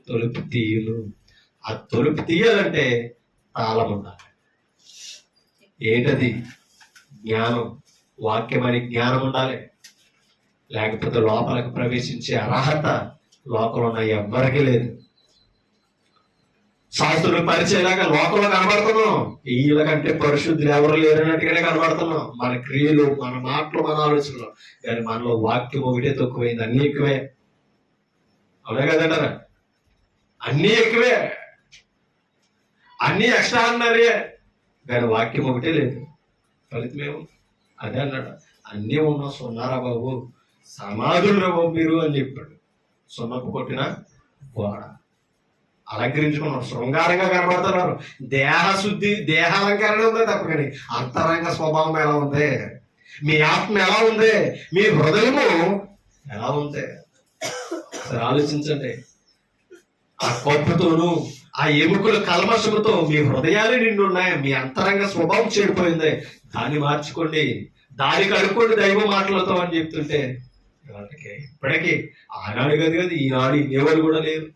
తలుపు తీయలు. ఆ తలుపు తీయాలంటే తాళం ఉండాలి. ఏంటది? జ్ఞానం, వాక్యమని జ్ఞానం ఉండాలి. లేకపోతే లోపలికి ప్రవేశించే అర్హత లోకంలో ఉన్న ఎవ్వరికీ లేదు. శాస్త్రులు పరిచయలాగా లోకంలో కనబడుతున్నాం. వీళ్ళ కంటే పరిశుద్ధులు ఎవరు లేరన్నట్టుగానే కనబడుతున్నాం. మన క్రియలు, మన మాటలు, మన ఆలోచనలు. కానీ మనలో వాక్యం ఒకటే తక్కువైంది, అన్ని ఎక్కువే. అవునా కదంటారా? అన్నీ ఎక్కువే, అన్నీ ఎక్స్ట్రాడినరీయే. కానీ వాక్యం ఒకటే లేదు. ఫలితమేమో అదే అన్నాడు, అన్నీ ఉన్నా సున్నారా బాబు, సమాధులు రా బాబు మీరు అని చెప్పాడు. సున్నపు కొట్టిన గోడ అలంకరించుకున్నారు, శృంగారంగా కనబడుతున్నారు. దేహశుద్ధి, దేహాలంకరణ ఉందే తప్ప కానీ అంతరంగ స్వభావం ఎలా ఉంది? మీ ఆత్మ ఎలా ఉంది? మీ హృదయము ఎలా ఉంది? సరే ఆలోచించండి. ఆ కొట్టుతోనూ ఆ ఎముకల కల్మషముతో మీ హృదయాలు నిండి ఉన్నాయి. మీ అంతరంగ స్వభావం చెడిపోయింది. దాన్ని మార్చుకోండి, దానికి అనుకోండి దైవ మాటలతో అని చెప్తుంటే వాళ్ళకి ఇప్పటికీ ఆనాడు కదా ఈనాడు ఇన్నేవాళ్ళు కూడా లేరు.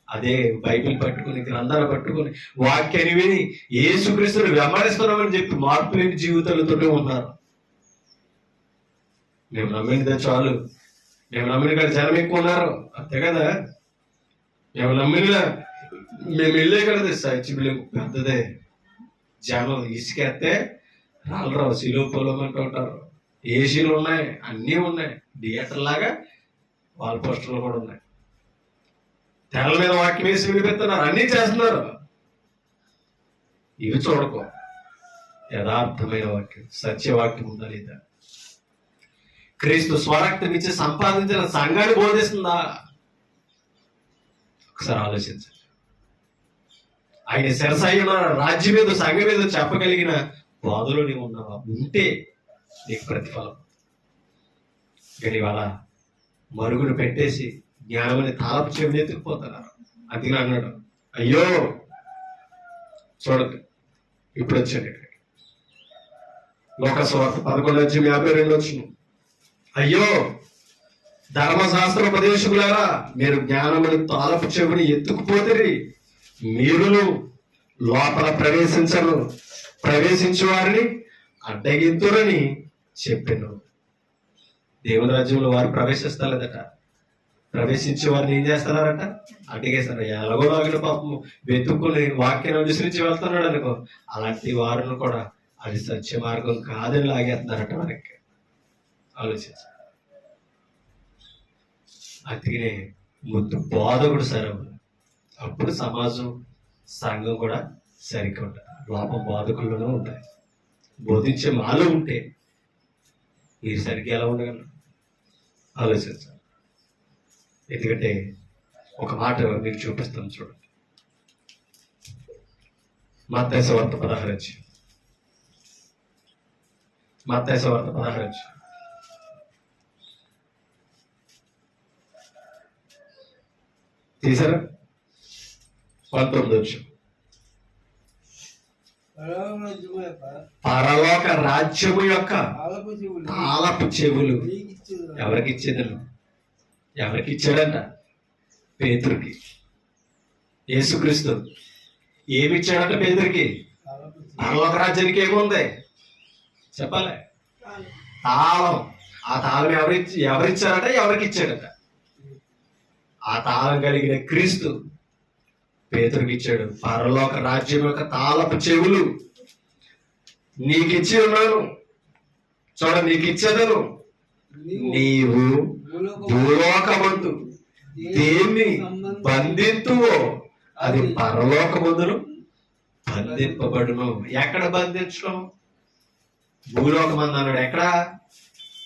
అదే బైబిల్ పట్టుకుని, గ్రంథాలు పట్టుకుని, వాక్యాన్ని విని యేసుక్రీస్తుని వెంబడిస్తున్నామని చెప్పి మార్పు లేని జీవితాలతోనే ఉన్నారు. మేము నమ్మినదే చాలు, మేము నమ్మిన కాడ జనం ఎక్కువ ఉన్నారు, అంతే కదా. మేము వెళ్ళే కదా సచిబిలి పెద్దదే. జనం ఇసుకెత్తే రాలరావు, సిలువ పొలం అంటూ ఉంటారు. ఏసీలు ఉన్నాయి, అన్నీ ఉన్నాయి. థియేటర్ లాగా వాల్ పోస్టర్లు కూడా ఉన్నాయి. తెరల మీద వాక్యం వేసి విడిపెడుతున్నారు, అన్నీ చేస్తున్నారు. ఇవి చూడకో. యథార్థమైన వాక్యం, సత్యవాక్యం ఉందా లేదా? క్రీస్తు స్వరక్తం ఇచ్చి సంపాదించిన సంఘాన్ని బోధిస్తుందా? ఒకసారి ఆలోచించండి. ఆయన శిరసైన రాజ్యం మీద, సంఘం మీద చెప్పగలిగిన బాధలో నీవు ఉన్నావా? ఉంటే నీకు ప్రతిఫలం. కానీ ఇవాళ మరుగును పెట్టేసి జ్ఞానమని తాళపు చెవిని ఎత్తుకుపోతున్నారు. అందుకని అన్నాడు, అయ్యో చూడదు ఇప్పుడు వచ్చాడు ఇక్కడికి. లోకస్వార్త 11:52 అయ్యో ధర్మశాస్త్ర ఉపదేశకులారా, మీరు జ్ఞానమని తాళపు చెవిని ఎత్తుకుపోతే మీరును లోపల ప్రవేశించు వారిని అడ్డగింతురని చెప్పాను. దేవుని రాజ్యంలో వారు ప్రవేశిస్తలేదట. ప్రవేశించే వారిని ఏం చేస్తున్నారట? అడ్డగేస్తారు. ఎలాగోలాగిన పాపం వెతుక్కుని వాక్యాన్ని అనుసరించి వెళ్తున్నాడు అనుకో, అలాంటి వారిని కూడా అది సత్య మార్గం కాదని లాగేస్తున్నారట వారికి. ఆలోచించ. అందుకనే ముందు బోధకుడు సరవు, అప్పుడు సమాజం, సంఘం కూడా సరిగ్గా ఉంటాయి. లోపం బోధకుల్లోనే ఉంటాయి. బోధించే మాలో ఉంటే మీరు సరిగ్గా ఎలా ఉండగలరు? ఆలోచించాలి. ఎందుకంటే ఒక మాట మీకు చూపిస్తాను చూడండి. మత్తయి సువార్త 16 తీసారా? 19 పరలోక రాజ్యము యొక్క తాళపు చెవులు ఎవరికి ఇచ్చేదను? ఎవరికి ఇచ్చాడంట? పేతురుకి. యేసుక్రీస్తు ఏమి ఇచ్చాడంట పేతురుకి? పరలోక రాజ్యానికి ఏముంది చెప్పాలి? తాళం. ఆ తాళం ఎవరిచ్చారట? ఎవరికి ఇచ్చాడట? ఆ తాళం కలిగిన క్రీస్తు పేతురుకి ఇచ్చాడు. పరలోక రాజ్యం యొక్క తాళపు చెవులు నీకు ఇచ్చి ఉన్నాను. చూడ, నీకు ఇచ్చేదను. నీవు భూలోకమందు దేన్ని బంధింతువో అది పరలోకమందును బంధింపబడును. ఎక్కడ బంధించడం? భూలోకమందు అన్నాడు. ఎక్కడ?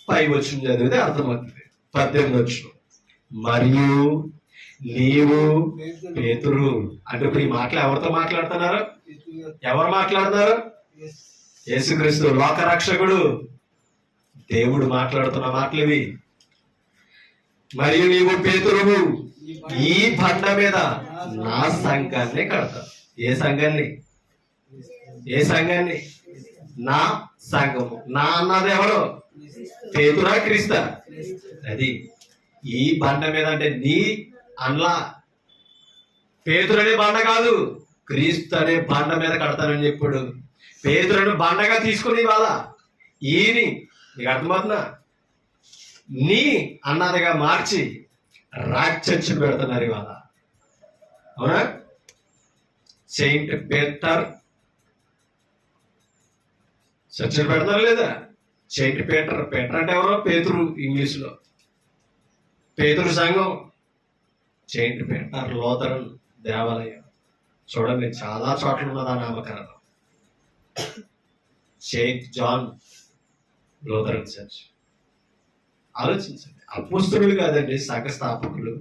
పై వచ్చిన చదివితే అర్థమవుతుంది. 18 మరియు నీవు పేతురు. అంటే ఇప్పుడు ఈ మాటలు ఎవరితో మాట్లాడుతున్నారు? ఎవరు మాట్లాడుతున్నారు? యేసుక్రీస్తు లోకరక్షకుడు, దేవుడు మాట్లాడుతున్న మాటలు ఇవి. మరియు నీవు పేతురువు, ఈ బండ మీద నా సంఘాన్ని కడతా. ఏ సంఘాన్ని? ఏ సంఘాన్ని? నా సంఘము. నా అన్నది ఎవరు? పేతురా క్రీస్తా? అది ఈ బండ మీద అంటే నీ అన్లా. పేతురు అనే బండ కాదు, క్రీస్తు అనే బండ మీద కడతానని చెప్పాడు. పేతురుని బండగా తీసుకుని ఇవాళ ఈని నీకు అర్థమవుతుందా? నీ అన్నదిగా మార్చి రాచర్చి పెడుతున్నారు ఇవాళ. అవునా? సెయింట్ పీటర్ చర్చలు పెడతారు లేదా? Saint Peter. పీటర్ అంటే ఎవరో? పేతురు ఇంగ్లీష్లో. పేతురు సంఘం. సెయింట్ పీటర్ లోథరన్ దేవాలయం. చూడండి, చాలా చోట్ల ఉన్నది ఆ నామకరణం. Saint John Lutheran church. ఆలోచించండి. అపోస్తలులు కాదండి సంఘ స్థాపకులు.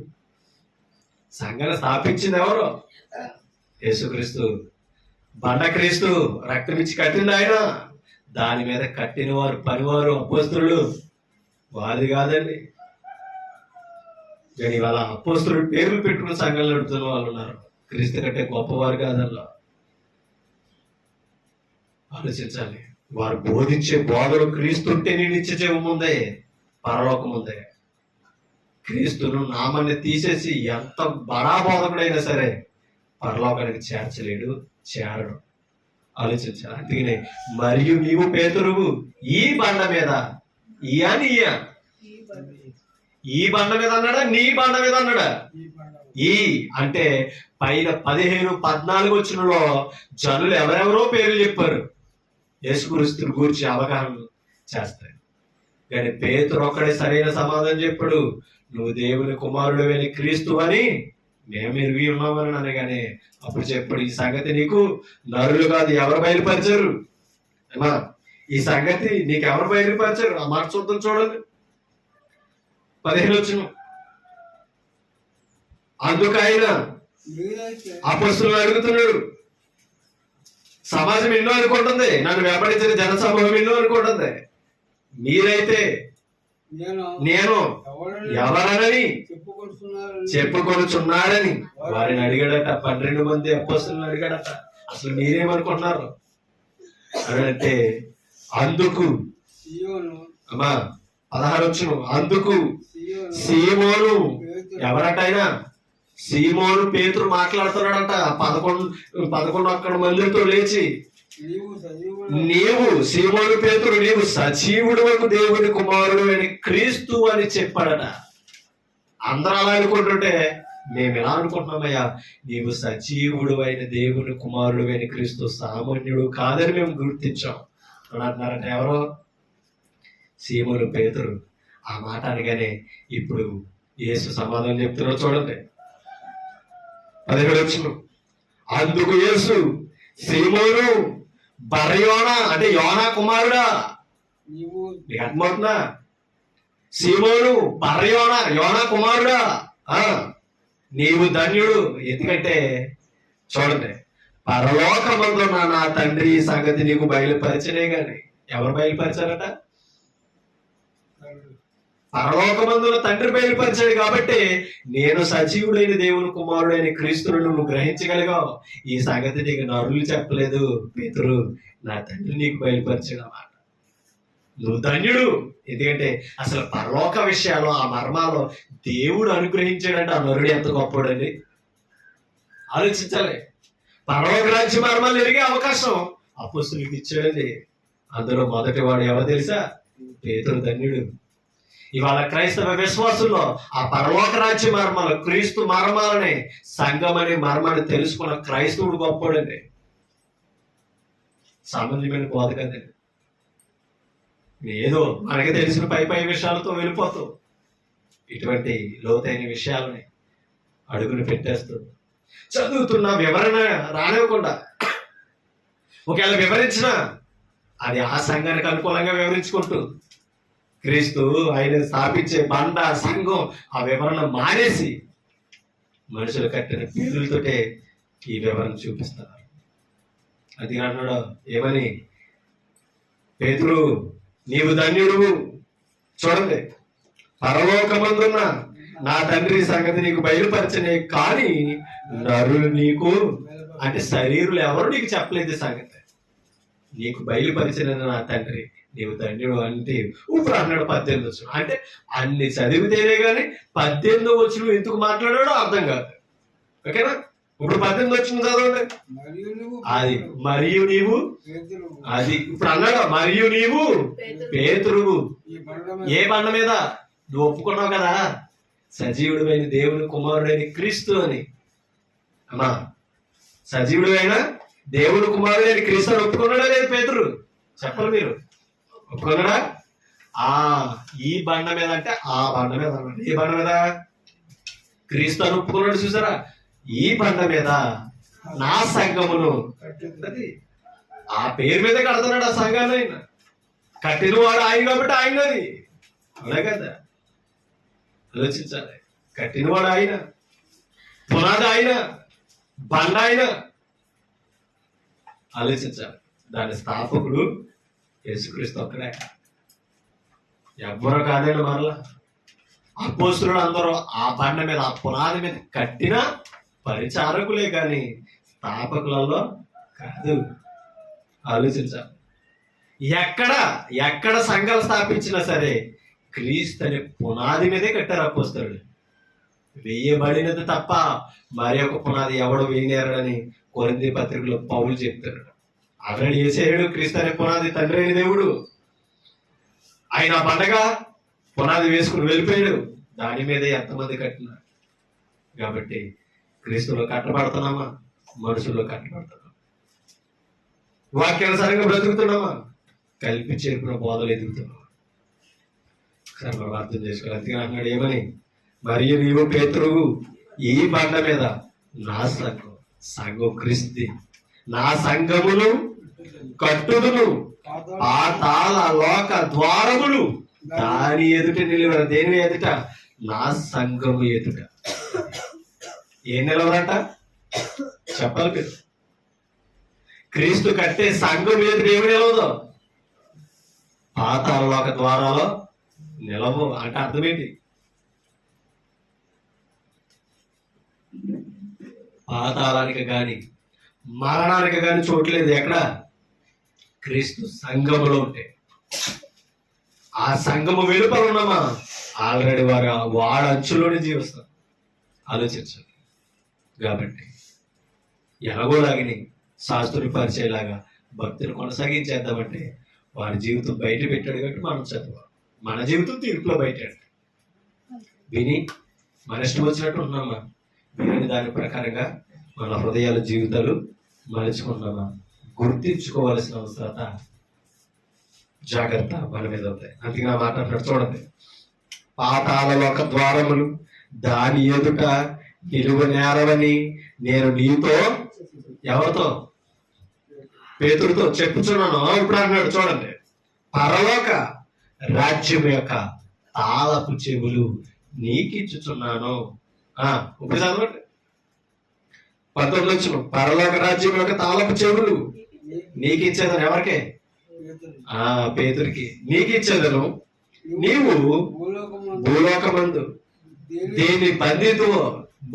సంఘాన్ని స్థాపించింది ఎవరు? యేసుక్రీస్తు. బండ క్రీస్తు రక్తం ఇచ్చి కట్టింది ఆయన. దాని మీద కట్టిన వారు, పనివారు అపోస్తలులు. వాది కాదండి. కానీ వాళ్ళ అపోస్తలుడు పేర్లు పెట్టుకుని సంఘాలు నడుపుతున్న వాళ్ళు ఉన్నారు. క్రీస్తు కంటే గొప్పవారు కాదల్లా. ఆలోచించాలి. వారు బోధించే బోధలు క్రీస్తుంటే నేను నిత్య జీవం ఉందే, పరలోకం ఉందే. క్రీస్తును నామాన్ని తీసేసి ఎంత బడా బోధకుడైనా సరే పరలోకానికి చేర్చలేడు, చేరడు. ఆలోచించాలి. అందుకనే మరియు నీవు పేతురువు, ఈ బండ మీద. ఈ బండ మీద అన్నాడా? నీ బండ మీద అన్నాడా? ఈ అంటే పైన 15-14 జనులు ఎవరెవరో పేర్లు చెప్పారు. యేసుక్రీస్తుని గురించి అవగాహన చేస్తారు. కానీ పేతురు ఒక్కడే సరైన సమాధానం చెప్పాడు. నువ్వు దేవుని కుమారుడు అని క్రీస్తు అని మేము ఎరిగి ఉన్నామని అనగానే అప్పుడు చెప్పాడు, ఈ సంగతి నీకు నరులు కాదు ఎవరు బయలుపరిచారు? అమ్మా ఈ సంగతి నీకెవరు బయలుపరిచారు? ఆ మాట చూద్దాం, చూడండి 15 వచ్చిన. అందుకు ఆయన మీరైతే అపొస్తలులను అడుగుతున్నాడు. సమాజం ఎన్నో అనుకుంటుంది, నన్ను వెంబడించిన జనసమూహం ఎన్నో అనుకుంటుంది. మీరైతే నేను ఎవరనని చెప్పుకొనుచున్నారని వారిని అడిగాడట. 12 మంది అపొస్తలులను అడిగాడట, అసలు మీరేమనుకుంటున్నారు అంటే అందుకు అమ్మా 16 వచ్చును. అందుకు సీమోను, ఎవరట ఆయన? సీమోను పేతురు మాట్లాడుతున్నాడంట. 11 అక్కడ మందితో లేచి, నీవు సీమోను పేతురు, నీవు సజీవుడు దేవుని కుమారుడు అని క్రీస్తు అని చెప్పాడట. అందరూ అలా అనుకుంటుంటే మేము ఎలా అనుకుంటున్నామయ్యా? నీవు సజీవుడు అయిన దేవుని కుమారుడు అయిన క్రీస్తు సామాన్యుడు కాదని మేము గుర్తించాం అని అంటున్నారంట. ఎవరో? సీమోను పేతురు. ఆ మాట అనగానే ఇప్పుడు యేసు సమాధానం చెప్తున్నాడు, చూడండి 17 వచ్చిన. అందుకు యేసు సీమోను బర్యోనా, అంటే యోనా కుమారుడా, నీకు అర్థమవుతుందా? సీమోను బర్యోనా, యోనా కుమారుడా, నీవు ధన్యుడు. ఎందుకంటే చూడండి, పరలోకమందున్న నా తండ్రి ఈ సంగతి నీకు బయలుపరిచనే గాని. ఎవరు బయలుపరిచారట? పరలోకమందున్న తండ్రి బయలుపరిచాడు. కాబట్టి నేను సజీవుడైన దేవుని కుమారుడైన క్రీస్తును నువ్వు గ్రహించగలిగావు. ఈ సంగతి నీకు నరులు చెప్పలేదు పేతురు, నా తండ్రి నీకు బయలుపరిచాడు అన్నమాట. నువ్వు ధన్యుడు. ఎందుకంటే అసలు పరలోక విషయాలు, ఆ మర్మాలు దేవుడు అనుగ్రహించాడంటే ఆ నరుడు ఎంత గొప్పడండి. ఆలోచించాలి. పరలోక రాజ్య మర్మాలు ఎరిగే అవకాశం అపొస్తలులకు ఇచ్చాడండి. అందులో మొదటి వాడు ఎవరు తెలుసా? పేతురు ధన్యుడు. ఇవాళ క్రైస్తవ విశ్వాసుల్లో ఆ పరలోక రాజ్య మర్మాలు, క్రీస్తు మర్మాలని, సంఘం అనే మర్మాన్ని తెలుసుకున్న క్రైస్తవుడు గొప్పడండి. సామాన్యమైన బోధ కదండి. ఏదో మనకి తెలిసిన పై విషయాలతో వెళ్ళిపోతూ ఇటువంటి లోతైన విషయాలని అడుగులు పెట్టేస్తూ చదువుతున్న వివరణ రానివ్వకుండా, ఒకవేళ వివరించినా అది ఆ సంఘానికి అనుకూలంగా వివరించుకుంటూ క్రీస్తు ఆయన స్థాపించే బండ సంఘం ఆ వివరణ మానేసి మనుషులు కట్టిన పేర్లతోటే ఈ వివరణ చూపిస్తారు. అది అన్నాడు ఏమని? పేతురు నీవు ధన్యుడు. చూడండి, పరలోకమందున్న నా తండ్రి సంగతి నీకు బయలుపరచనే కానీ నరులు నీకు, అంటే శరీరులు ఎవరు నీకు చెప్పలేదు సంగతి, నీకు బయలుపరిచిన నా తండ్రి, నీవు ధన్యుడు అంటే. ఇప్పుడు అన్నాడు 18 వచ్చిన. అంటే అన్ని చదివితేనే గాని 18 వచ్చిన ఎందుకు మాట్లాడాడో అర్థం కాదు. ఓకేనా? ఇప్పుడు 18 వచ్చిన చదవండి. అది మరియు నీవు, అది ఇప్పుడు అన్నాడు మరియు నీవు పేతురువు. ఏ బండ మీద? నువ్వు ఒప్పుకున్నావు కదా సజీవుడు అయిన దేవుని కుమారుడైన క్రీస్తు అని. అమ్మా సజీవుడు అయిన దేవుని కుమారుడైన క్రీస్తు అని ఒప్పుకున్నాడా లేదు పేతురు? చెప్పరు మీరు. ఒప్పుకున్నాడా? ఈ బండ మీద అంటే ఆ బండ మీద అన్నాడు. ఏ బండ మీద? క్రీస్తు అని ఒప్పుకున్నాడు. చూసారా? ఈ బండ మీద నా సంఘమును, అది ఆ పేరు మీద కడుతున్నాడు ఆ సంఘాన్ని. ఆయన కట్టిన వాడు ఆయన కాబట్టి ఆయనది. అవునా కదా? ఆలోచించాలి. కట్టినవాడు ఆయన, పునాది ఆయన, బండ ఆయన. ఆలోచించాలి. దాని స్థాపకుడు యేసుక్రీస్తు ఒక్కడే, ఎవ్వరూ కాదండి. మరలా అపోస్తలులు అందరూ ఆ బండ మీద, ఆ పునాది మీద కట్టిన పరిచారకులే కానీ స్థాపకులలో కాదు. ఆలోచించాలి. ఎక్కడ సంఘాలు స్థాపించినా సరే క్రీస్తు అనే పునాది మీదే కట్టారు అపోస్తలులు. వేయబడినది తప్ప మరి ఒక పునాది ఎవడు వేయలేరని కొరింథీ పత్రికలో పౌలు చెప్తాడు. ఆల్రెడీ యేసేయుడు క్రీస్తు అనే పునాది, తండ్రి అయిన దేవుడు. ఆయన బండగా పునాది వేసుకుని వెళ్ళిపోయాడు. దాని మీదే ఎంతమంది కట్టినారు. కాబట్టి క్రీస్తులో కట్టబడుతున్నామా? మనుషుల్లో కట్టబడుతున్నామా? వాక్యానుసారంగా బ్రతుకుతున్నామా? కలిపి చేరుకున్న బోధలు ఎదుగుతున్నామా? ఒకసారి మనం అర్థం చేసుకోవాలి. అందుకని అన్నాడు ఏమని? మరియు నీవు పేతురువు, ఈ బండ మీద నా సంఘం క్రీస్తు, నా సంఘమును కట్టుదును పాతాళ లోక ద్వారములు దాని ఎదుట నిలువర. దేని ఎదుట? నా సంఘము ఎదుట. ఏం నిలవరట చెప్పాలి మీరు. క్రీస్తు కట్టే సంఘం ఎదుట ఏమి నిలవదు? పాతాళ లోక ద్వారాలో నిలవు. అంటే అర్థం ఏంటి? పాతాళానికి గాని మరణానికి గాని చోట్లేదు. ఎక్కడ? క్రీస్తు సంఘములో ఉంటే. ఆ సంఘము వెలుపల ఉన్నామా? ఆల్రెడీ వాడు అంచులోనే జీవిస్తాం. ఆలోచించండి. కాబట్టి ఎలాగోలాగిని శాస్త్రుని పరిచయలాగా భక్తులు కొనసాగించేద్దామంటే వాడి జీవితం బయట పెట్టాడు కాబట్టి మనం చదవాలి. మన జీవితం తీర్పులో బయటాడు. విని మన ఇష్టం వచ్చినట్టు ఉన్నామా? విని దాని ప్రకారంగా మన హృదయాల జీవితాలు మలుచుకున్నామా? గుర్తించుకోవాల్సిన అవసరత, జాగ్రత్త మన మీద ఉంటాయి. అందుకే ఆ మాట చూడండి. పాతాళ లోక ద్వారములు దాని ఎదుట నిలువ నేరవని నేను నీతో, ఎవరితో? పేతురుతో చెప్పుచున్నాను. ఇప్పుడు అన్నాడు చూడండి. పరలోక రాజ్యం యొక్క తాళపు చెవులు నీకిచ్చుచున్నాను. ఇప్పుడు చదవండి. 19 వచ్చిన పరలోక రాజ్యం యొక్క తాళపు చెవులు నీకు ఇచ్చేదను. ఎవరికే? పేతురికి. నీకు ఇచ్చేదను. నీవు భూలోకమందు దేని బంధితువో.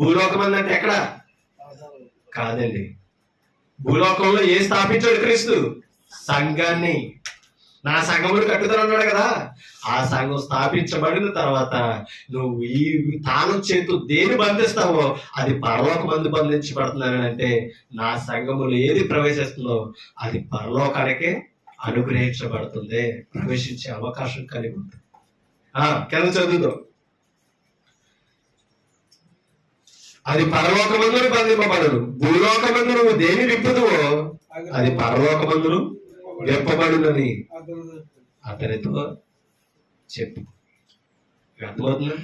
భూలోకమందు అంటే ఎక్కడ? కాదండి. భూలోకంలో ఏ స్థాపించాడు క్రీస్తు? సంఘాన్ని. నా సంఘముడు కట్టుతానన్నాడు కదా. ఆ సంఘం స్థాపించబడిన తర్వాత నువ్వు ఈ తాను చేతు దేని బంధిస్తావో అది పరలోకమందు బంధించబడుతుందని అంటే నా సంఘములు ఏది ప్రవేశిస్తుందో అది పరలోకానికే అనుగ్రహించబడుతుంది. ప్రవేశించే అవకాశం కలిగి ఉంటుంది. కింద చదువుతో అది పరలోకమందును బంధింపబడదు. భూలోకమందు నువ్వు దేని విప్పుదువో అది పరలోకమందును విప్పబడునని అతనితో చెప్పు. అర్థమవుతుందా?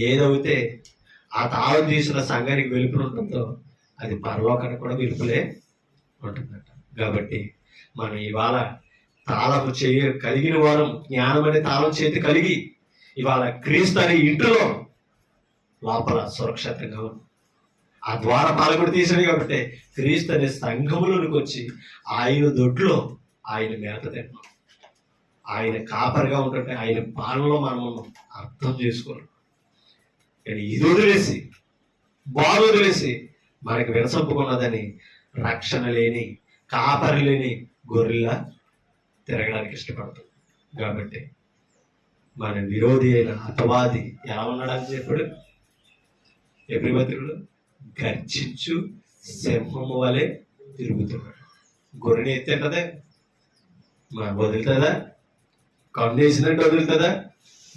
ఏదైతే ఆ తాళం తీసిన సంఘానికి వెలుపులు ఉంటుందో అది పరలోకానికి కూడా వెలుపులే ఉంటుందట. కాబట్టి మనం ఇవాళ తాళపు చేయ కలిగిన వారం, జ్ఞానం అనే తాళం చేతి కలిగి ఇవాళ క్రీస్తు అనే ఇంటిలో లోపల సురక్షితంగా ఉంది. ఆ ద్వార పాలకుడు తీసాడు కాబట్టి క్రీస్తు అనే సంఘములోనికి వచ్చి ఆయన దొడ్లో ఆయన మేత తిన్నాం. ఆయన కాపరిగా ఉంటుంటే ఆయన పాలనలో మనం అర్థం చేసుకోవాలి. కానీ ఇది వదిలేసి బాధ వదిలేసి మనకి వినసొప్పుకున్నదని రక్షణ లేని, కాపరి లేని గొర్రెలా తిరగడానికి ఇష్టపడుతుంది. కాబట్టి మన విరోధి అయిన అపవాది ఎలా ఉన్నాడని చెప్పాడు ఎబ్రిపత్రికలో? గర్జించు సింహము వలె తిరుగుతున్నాడు. గొర్రెని ఎత్తింటదే వదులుతుందా? కన్నేసినట్టు వదులుతుందా?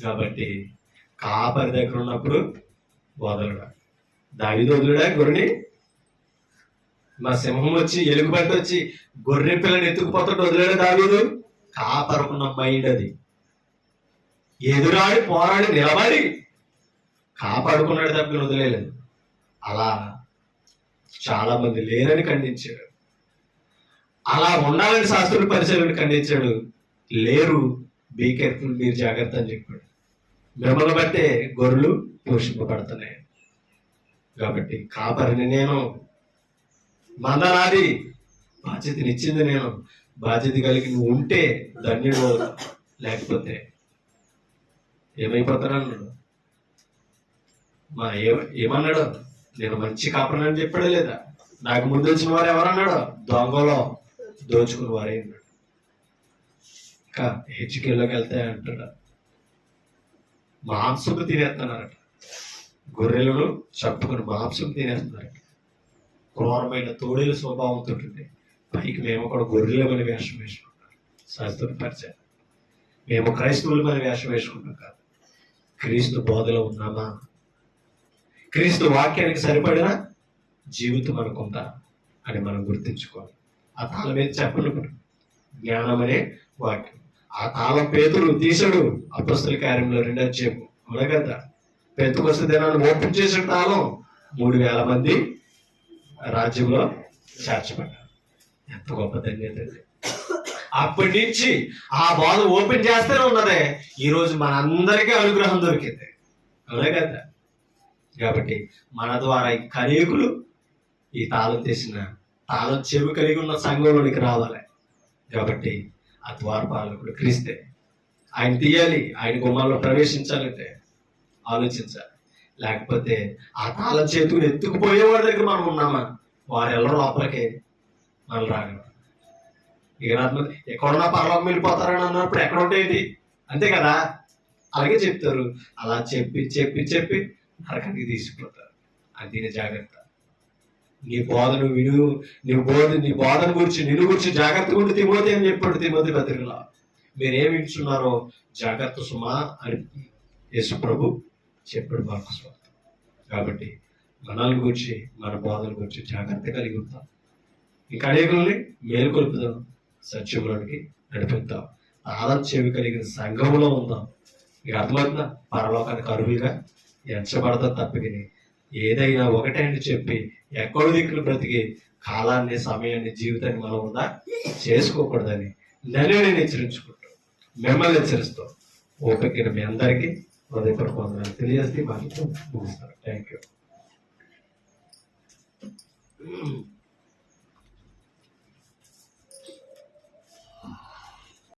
కాబట్టి కాపరి దగ్గర ఉన్నప్పుడు వదలడా. దావీదు వదులుడా గొర్రెని? మా సింహం వచ్చి ఎలుగుబంటి వచ్చి గొర్రె పిల్లని ఎత్తుకుపోతుంటే వదిలేడు దావీదు? కాపరుకున్న మైండ్ అది. ఎదురాడి పోరాడి నిలబడి కాపాడుకున్నాడు తప్ప వదిలేదు. అలా చాలా మంది లేరని ఖండించాడు. అలా ఉండాలని శాస్త్రుల పరిచయాలను ఖండించాడు. లేరు, బీ కేర్ఫుల్, మీరు జాగ్రత్త అని చెప్పాడు. మిమ్మల్ని బట్టే గొర్రెలు పోషింపబడుతున్నాయి. కాబట్టి కాపరిని నేను, మందనాది, బాధ్యతనిచ్చింది నేను. బాధ్యత కలిగి నువ్వు ఉంటే ధన్యుడు, లేకపోతే ఏమైపోతానన్నాడు. ఏమన్నాడు? నేను మంచి కాపరిని చెప్పాడు లేదా? నాకు ముందు వచ్చిన వారు ఎవరన్నాడు? దొంగలో దోచుకుని వారే అన్నాడు. ఇంకా హెచ్చుకెళ్ళకి వెళ్తే అంటాడు మాంసకు తినేస్తున్నారట. గొర్రెలను చప్పుకుని మాంసం తినేస్తున్నారట. క్రూరమైన తోడేలు స్వభావంతో ఉంటుంది. పైకి మేము కూడా గొర్రెలమని వేషం వేసుకుంటాం. శాస్త్రం పరిచయం. మేము క్రైస్తవులమని వేషం వేసుకుంటాం కాదు. క్రీస్తు బోధలో ఉన్నామా? క్రీస్తు వాక్యానికి సరిపడిన జీవితం అనుకుంటా అని మనం గుర్తించుకోవాలి. ఆ తాళం మీద చెప్పను జ్ఞానం అనే వాక్యం. ఆ తాళం పేతురు తీసాడు అపొస్తలుల కార్యంలో 2వ అధ్యాయం. అవునా కదా? పెంతెకొస్తు దినాన్ని ఓపెన్ చేసిన తాళం 3000 మంది రాజ్యంలో చేర్చబడ్డారు. ఎంత గొప్ప ధన్యత. అప్పటి నుంచి ఆ బోధ ఓపెన్ చేస్తూనే ఉన్నదే ఈ రోజు మనందరికీ అనుగ్రహం దొరికింది. అవునా కదా? కాబట్టి మన ద్వారా ఈ కనీకులు ఈ తాళం చెవి కలిగి ఉన్న సంఘంలోనికి రావాలి. కాబట్టి ఆ ద్వారపాలకుడు క్రీస్తే. ఆయన తీయాలి, ఆయన గుమ్మాల్లో ప్రవేశించాలంటే ఆలోచించాలి. లేకపోతే ఆ తాళం చేతులు ఎత్తుకుపోయే వాడి దగ్గర మనం ఉన్నామా, వారు ఎవరో లోపలికి మనం రాగలం. ఇక ఎక్కడున్నా పరలోకం వెళ్ళిపోతారని అన్నప్పుడు ఎక్కడ ఉండేది? అంతే కదా? అలాగే చెప్తారు. అలా చెప్పి చెప్పి చెప్పి నరకానికి తీసుకుపోతారు. అది జాగ్రత్త. నీ బోధను విను, నీ బోధన గురించి నిన్ను గురించి జాగ్రత్తగా ఉండి తిమోతి అని చెప్పాడు తిమోతి పత్రికలో. మీరేమి వింటున్నారో జాగ్రత్త సుమా అని యేసు ప్రభు చెప్పాడు మార్కు సువార్త. కాబట్టి మనల్ని గురించి మన బోధన గురించి జాగ్రత్త కలిగి ఉంటాం. ఇంకా అనేకుల్ని మేలుకొల్పుదాం, సత్యంలోనికి నడిపిద్దాం. తాళం చెవి కలిగిన సంఘంలో ఉందాం. ఇక అర్థమవుతుందా? పరలోకానికి అరువులుగా ఎంచబడతాం తప్పిని ఏదైనా ఒకటే అని చెప్పి ఎక్కడో దిక్కులు బ్రతికి కాలాన్ని, సమయాన్ని, జీవితాన్ని మనం ఉందా చేసుకోకూడదని నేను హెచ్చరించుకుంటాం. మిమ్మల్ని హెచ్చరిస్తాం. ఓపిక మీ అందరికీ హృదయపూర్వకంగా తెలియజేస్తే మాకు ముగిస్తారు. Thank you.